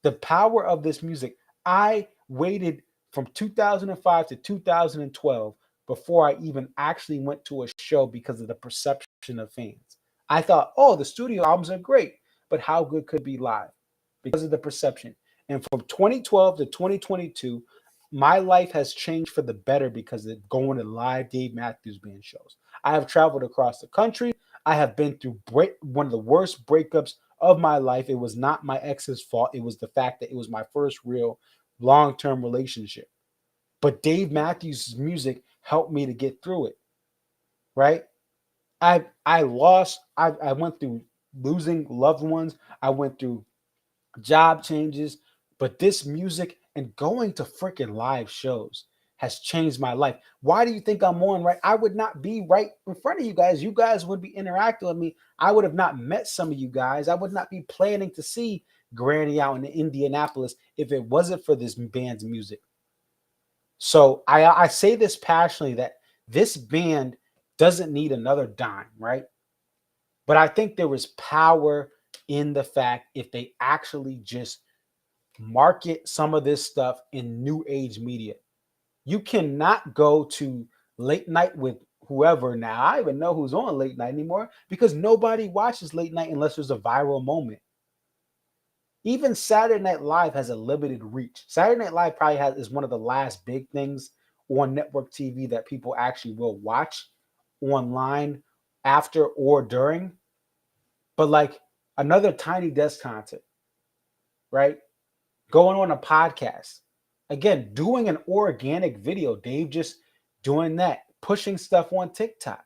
The power of this music. I waited from 2005 to 2012 before I even actually went to a show because of the perception of fans. I thought, oh, the studio albums are great, but how good could it be live? Because of the perception. And from 2012 to 2022, my life has changed for the better because of going to live Dave Matthews Band shows. I have traveled across the country. I have been through one of the worst breakups of my life. It was not my ex's fault. It was the fact that it was my first real long-term relationship. But Dave Matthews' music helped me to get through it, right? I went through losing loved ones. I went through job changes, but this music and going to freaking live shows has changed my life. Why do you think I'm on, right? I would not be right in front of you guys. You guys would be interacting with me. I would have not met some of you guys. I would not be planning to see Granny out in Indianapolis if it wasn't for this band's music. So I say this passionately that this band doesn't need another dime, right? But I think there was power in the fact if they actually just market some of this stuff in new age media. You cannot go to late night with whoever now. I don't even know who's on late night anymore because nobody watches late night unless there's a viral moment. Even Saturday Night Live has a limited reach. Saturday Night Live probably is one of the last big things on network TV that people actually will watch online after or during. But like another Tiny Desk concert, right? Going on a podcast. Again, doing an organic video. Dave just doing that, pushing stuff on TikTok,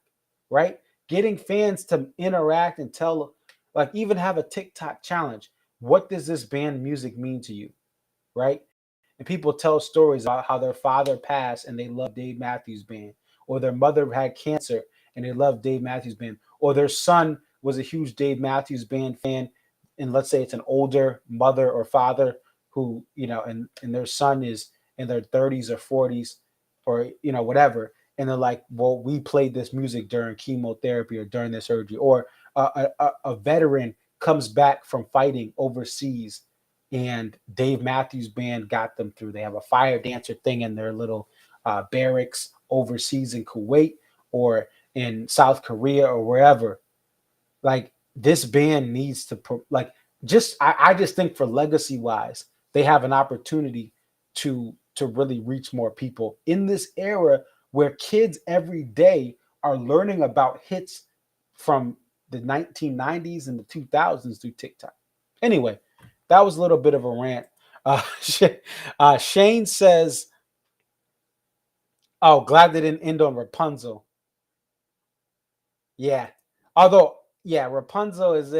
right? Getting fans to interact and tell, like even have a TikTok challenge. What does this band music mean to you, right? And people tell stories about how their father passed and they love Dave Matthews Band, or their mother had cancer and they love Dave Matthews Band, or their son was a huge Dave Matthews Band fan, and let's say it's an older mother or father who, and their son is in their 30s or 40s or, whatever. And they're like, well, we played this music during chemotherapy or during the surgery. Or a veteran comes back from fighting overseas and Dave Matthews Band got them through. They have a fire dancer thing in their little barracks overseas in Kuwait or in South Korea or wherever. Like this band needs to I just think for legacy wise, they have an opportunity to really reach more people in this era where kids every day are learning about hits from the 1990s and the 2000s through TikTok. Anyway, that was a little bit of a rant. Shane says, oh, glad they didn't end on Rapunzel. Yeah. Although, yeah, Rapunzel is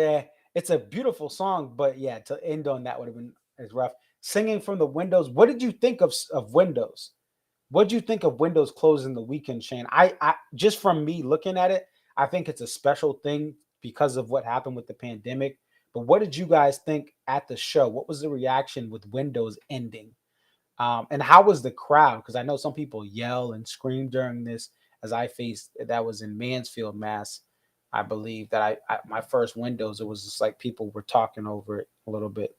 it's a beautiful song, but yeah, to end on that would have been as rough. Singing from the Windows. What did you think of Windows? What did you think of Windows closing the weekend, Shane? I just from me looking at it, I think it's a special thing because of what happened with the pandemic. But what did you guys think at the show? What was the reaction with Windows ending? And how was the crowd? Because I know some people yell and scream during this. As I faced, that was in Mansfield, Mass. I believe that I my first Windows, it was just like people were talking over it a little bit.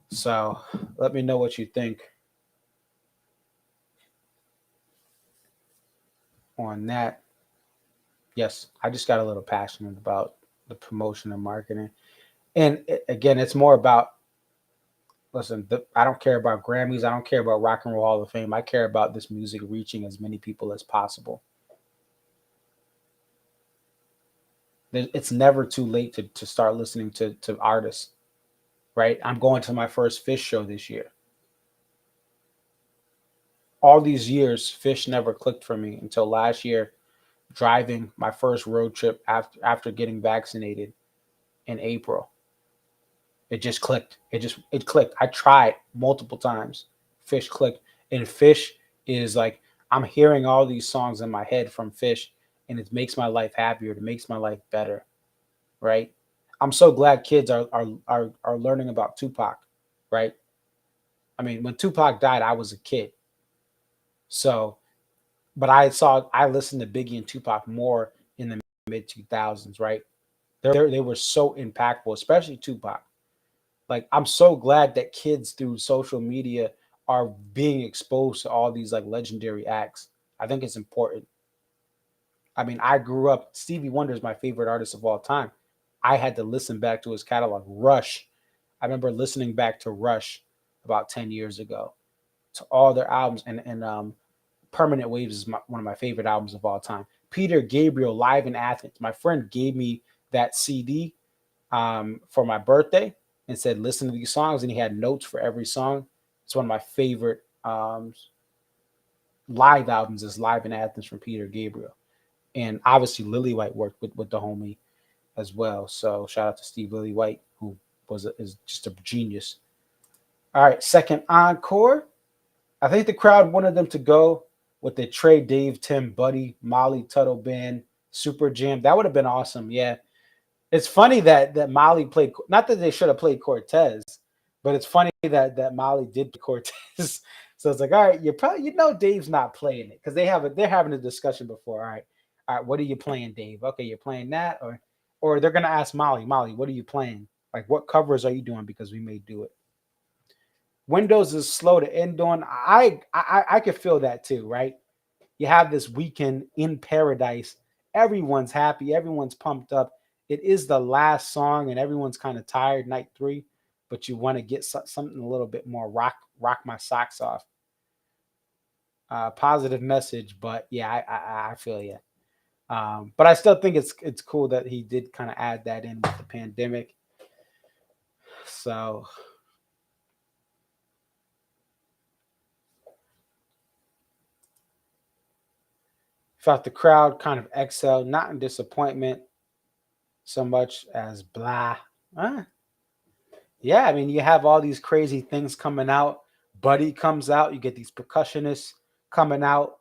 So let me know what you think on that. Yes, I just got a little passionate about the promotion and marketing. And again, it's more about, listen, I don't care about Grammys. I don't care about Rock and Roll Hall of Fame. I care about this music reaching as many people as possible. It's never too late to start listening to artists, right? I'm going to my first Fish show this year. All these years, Fish never clicked for me until last year, driving my first road trip after getting vaccinated in April. It just clicked. It clicked. I tried multiple times. Fish clicked. And Fish is like, I'm hearing all these songs in my head from Fish, and it makes my life happier. It makes my life better. Right? I'm so glad kids are learning about Tupac, right? I mean, when Tupac died, I was a kid. So, but I listened to Biggie and Tupac more in the mid 2000s, right? They were so impactful, especially Tupac. Like, I'm so glad that kids through social media are being exposed to all these like legendary acts. I think it's important. I mean, I grew up, Stevie Wonder is my favorite artist of all time. I had to listen back to his catalog. Rush. I remember listening back to Rush about 10 years ago, to all their albums. And Permanent Waves is one of my favorite albums of all time. Peter Gabriel, Live in Athens. My friend gave me that CD for my birthday and said, listen to these songs. And he had notes for every song. It's one of my favorite live albums is Live in Athens from Peter Gabriel. And obviously Lily White worked with the homie as well. So shout out to Steve Lillywhite, who is just a genius. All right, second encore. I think the crowd wanted them to go with the Trey, Dave, Tim, Buddy, Molly, Tuttle Band, Super Jam. That would have been awesome. Yeah. It's funny that Molly played, not that they should have played Cortez, but it's funny that Molly did Cortez. So it's like, all right, Dave's not playing it because they're having a discussion before. All right, what are you playing, Dave? Okay, you're playing that, or they're gonna ask Molly, what are you playing? Like, what covers are you doing? Because we may do it. Windows is slow to end on. I could feel that too, right? You have this weekend in paradise. Everyone's happy. Everyone's pumped up. It is the last song, and everyone's kind of tired. Night 3, but you want to get something a little bit more rock my socks off. Positive message, but yeah, I feel you. But I still think it's cool that he did kind of add that in with the pandemic. So felt the crowd kind of exhale, not in disappointment so much as blah. Yeah, I mean, you have all these crazy things coming out. Buddy comes out. You get these percussionists coming out.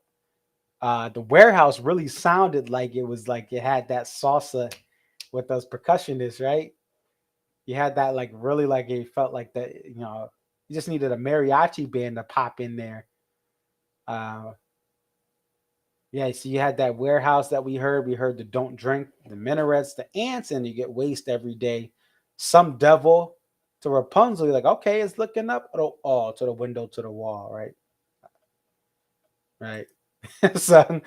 The warehouse really sounded like it was like it had that salsa with those percussionists, right? You had that like really like it felt like that, you just needed a mariachi band to pop in there. Uh, yeah, so you had that warehouse that we heard. We heard the Don't Drink, the Minarets, the Ants, and you get Waste every day. Some Devil to Rapunzel. You're like, okay, it's looking up. Oh, to the window, to the wall, right? Right. so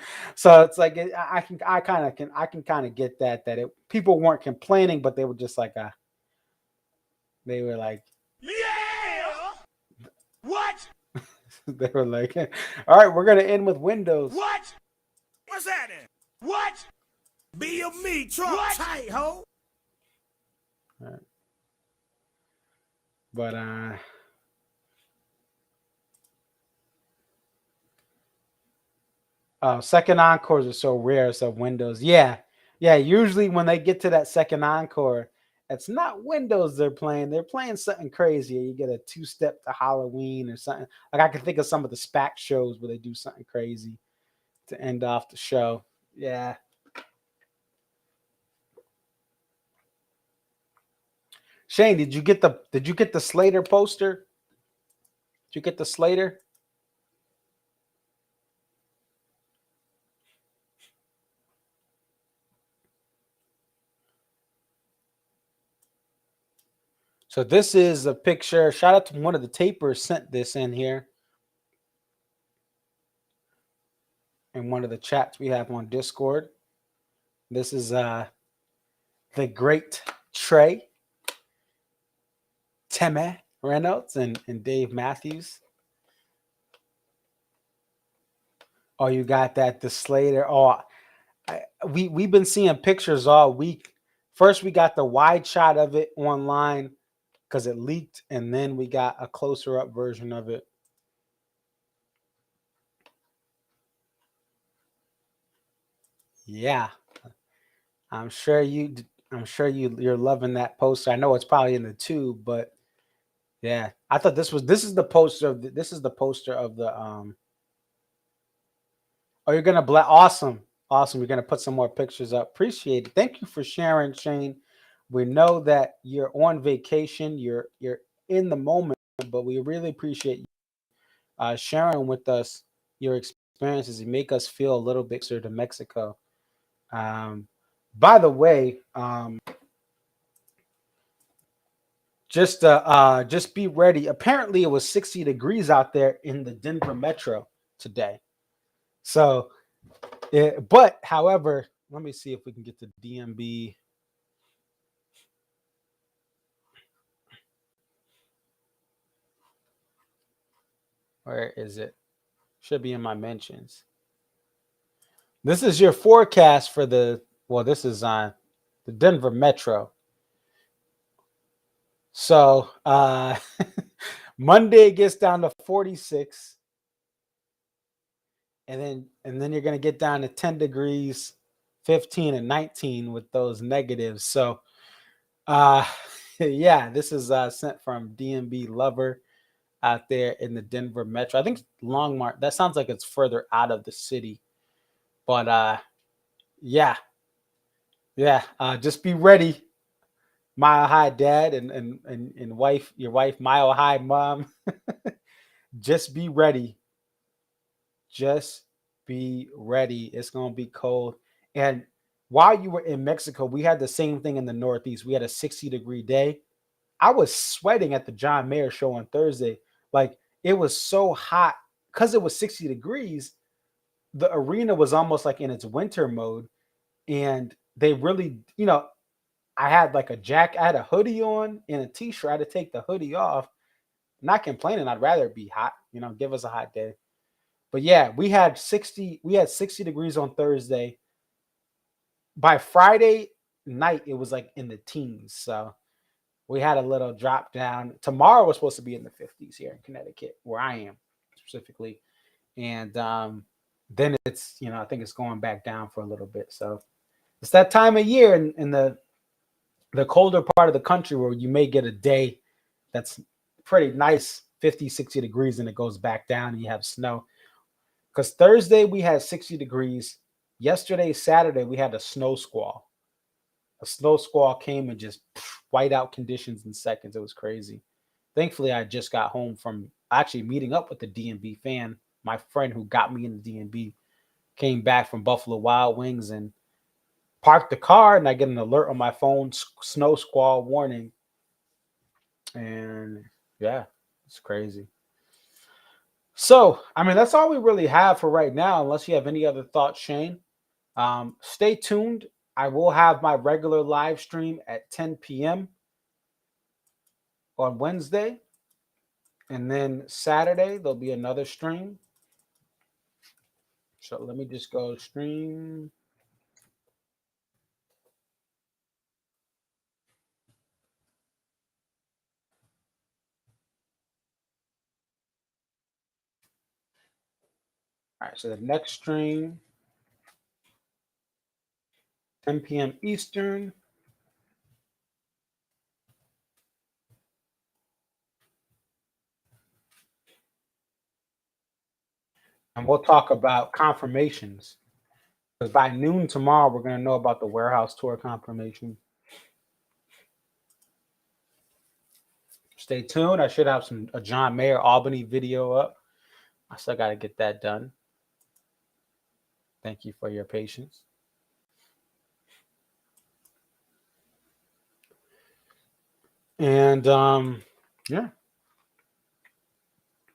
it's like I can kind of get that people weren't complaining, but they were just like they were like Yeah. What? they were like, all right, we're gonna end with Windows. What? What's that in? What? Be of me, Trump tight, ho. Right. But second encores are so rare. So Windows, yeah. Usually when they get to that second encore, it's not Windows they're playing. They're playing something crazy. You get a 2-step to Halloween or something. Like I can think of some of the SPAC shows where they do something crazy to end off the show. Yeah. Shane, did you get the Slater poster? Did you get the Slater? So this is a picture. Shout out to one of the tapers sent this in here in one of the chats we have on Discord. This is the great Trey, Teme Reynolds, and Dave Matthews. Oh, you got that the Slater. Oh, we've been seeing pictures all week. First, we got the wide shot of it online because it leaked, and then we got a closer up version of it. Yeah, I'm sure you're loving that poster. I know it's probably in the tube, but yeah, I thought this is the poster of the poster of the Oh, you're gonna awesome. You're gonna put some more pictures up. Appreciate it. Thank you for sharing, Shane. We know that you're on vacation, you're in the moment, but we really appreciate you sharing with us your experiences and make us feel a little bit closer to Mexico. By the way, just be ready. Apparently, it was 60 degrees out there in the Denver metro today. So, but however, let me see if we can get to DMB. Where is it? Should be in my mentions. This is your forecast for this is on the Denver metro. So Monday gets down to 46. And then you're gonna get down to 10 degrees, 15 and 19 with those negatives. So yeah, this is sent from DMB Lover out there in the Denver metro. I think Longmont, that sounds like it's further out of the city. But yeah. Just be ready. Mile High Dad and wife, your wife, Mile High Mom. Just be ready. Just be ready. It's gonna be cold. And while you were in Mexico, we had the same thing in the Northeast. We had a 60-degree day. I was sweating at the John Mayer show on Thursday. Like it was so hot because it was 60 degrees. The arena was almost like in its winter mode. And they really, I had like I had a hoodie on and a t-shirt. I had to take the hoodie off. Not complaining. I'd rather it be hot, give us a hot day. But yeah, we had 60 degrees on Thursday. By Friday night, it was like in the teens. So we had a little drop down. Tomorrow we're supposed to be in the 50s here in Connecticut, where I am specifically. And then it's, I think it's going back down for a little bit. So it's that time of year in the colder part of the country where you may get a day that's pretty nice, 50, 60 degrees, and it goes back down and you have snow. Because Thursday we had 60 degrees. Yesterday, Saturday, we had a snow squall. A snow squall came and just white out conditions in seconds. It was crazy. Thankfully, I just got home from actually meeting up with the DMB fan. My friend who got me in the DMB came back from Buffalo Wild Wings and parked the car, and I get an alert on my phone, snow squall warning. And yeah, it's crazy. So, I mean, that's all we really have for right now, unless you have any other thoughts, Shane. Stay tuned. I will have my regular live stream at 10 p.m. on Wednesday. And then Saturday, there'll be another stream. So let me just go stream. All right, so the next stream, 10 p.m. Eastern. And we'll talk about confirmations. Because by noon tomorrow, we're going to know about the warehouse tour confirmation. Stay tuned. I should have a John Mayer Albany video up. I still got to get that done. Thank you for your patience. And yeah,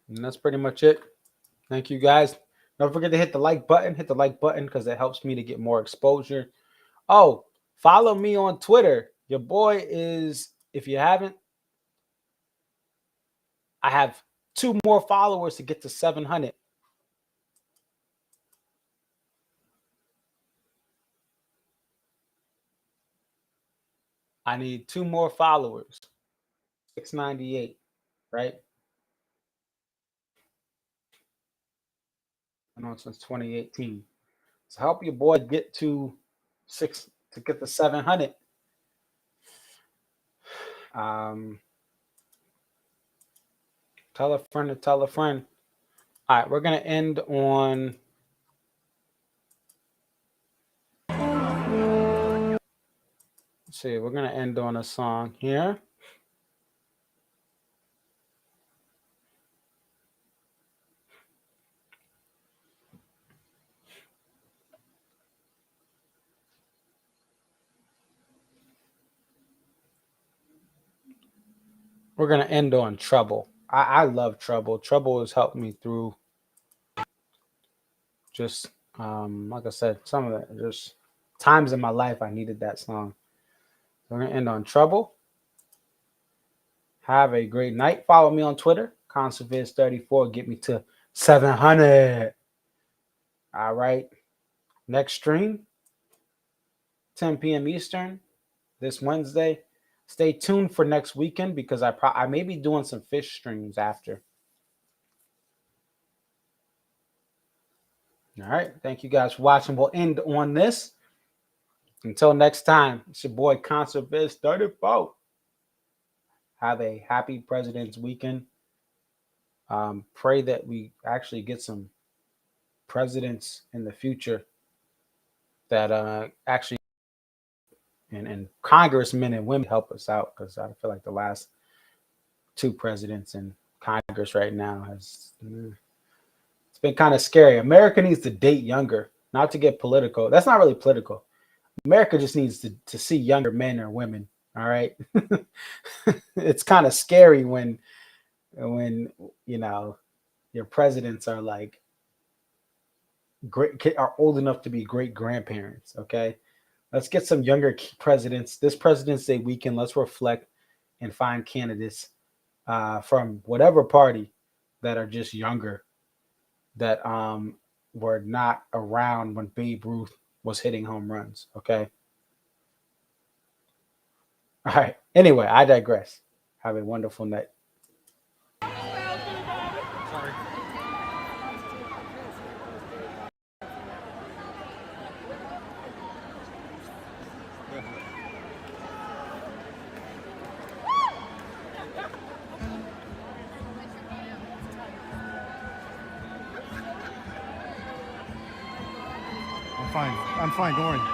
and that's pretty much it. Thank you guys. Don't forget to hit the like button. Hit the like button because it helps me to get more exposure. Oh, follow me on Twitter. Your boy is, if you haven't, I have 2 more followers to get to 700. I need 2 more followers. 698, right? I know since 2018. So help your boy get to 700. Tell a friend to tell a friend. All right, we're gonna end on. Let's see, we're gonna end on a song here. We're gonna end on Trouble. I love Trouble. Trouble has helped me through just like I said, some of the just times in my life I needed that song. So we're gonna end on Trouble. Have a great night. Follow me on Twitter, Conserviz34. Get me to 700. All right. Next stream, 10 p.m. Eastern, this Wednesday. Stay tuned for next weekend because I may be doing some fish streams after. All right. Thank you guys for watching. We'll end on this. Until next time, it's your boy Conserviz34. Have a happy President's Weekend. Pray that we actually get some presidents in the future that actually and congressmen and women help us out, because I feel like the last 2 presidents in Congress right now it's been kind of scary. America needs to date younger, not to get political. That's not really political. America just needs to see younger men or women. All right. It's kind of scary when you know your presidents are like are old enough to be great grandparents. Okay, let's get some younger presidents. This President's Day weekend, let's reflect and find candidates from whatever party that are just younger, that were not around when Babe Ruth was hitting home runs. Okay. All right. Anyway, I digress. Have a wonderful night. I'm fine, don't worry.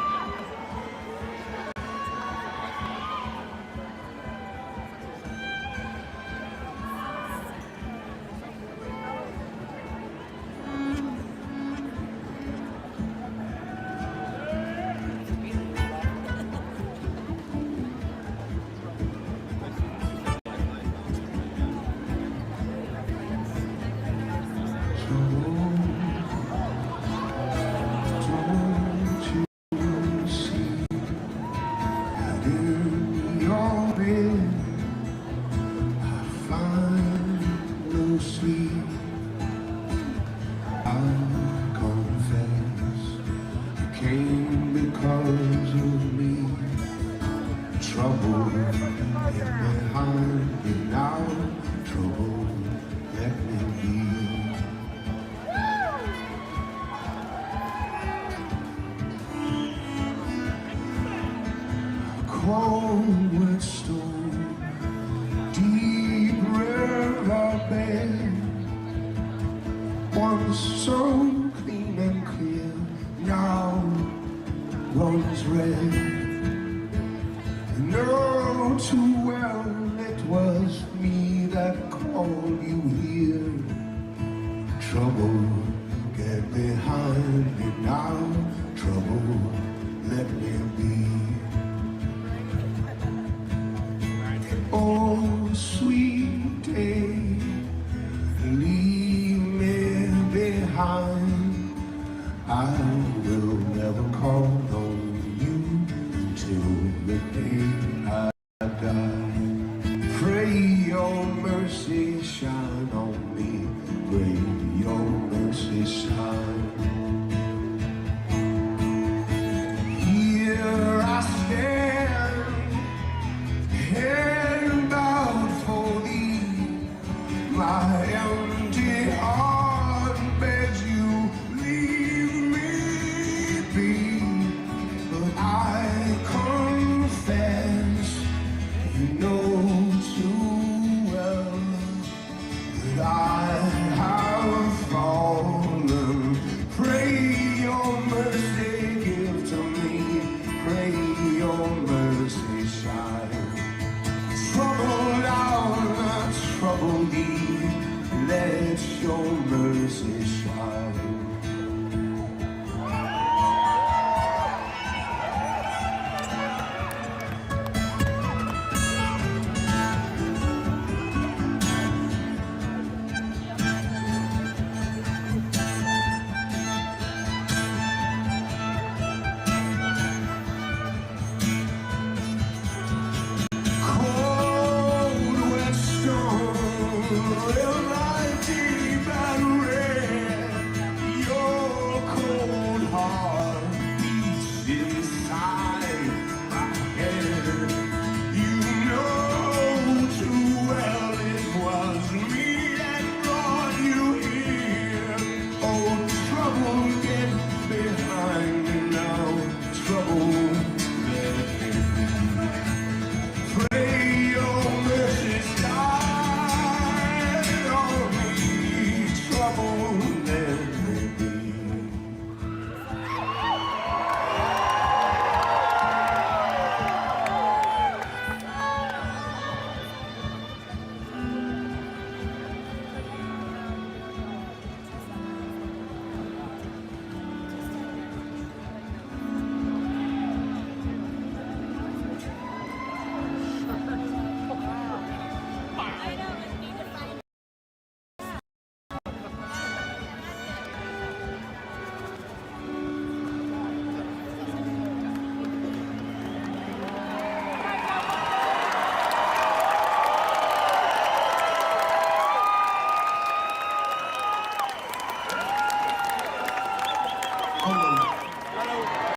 Oh I will never call on you till the day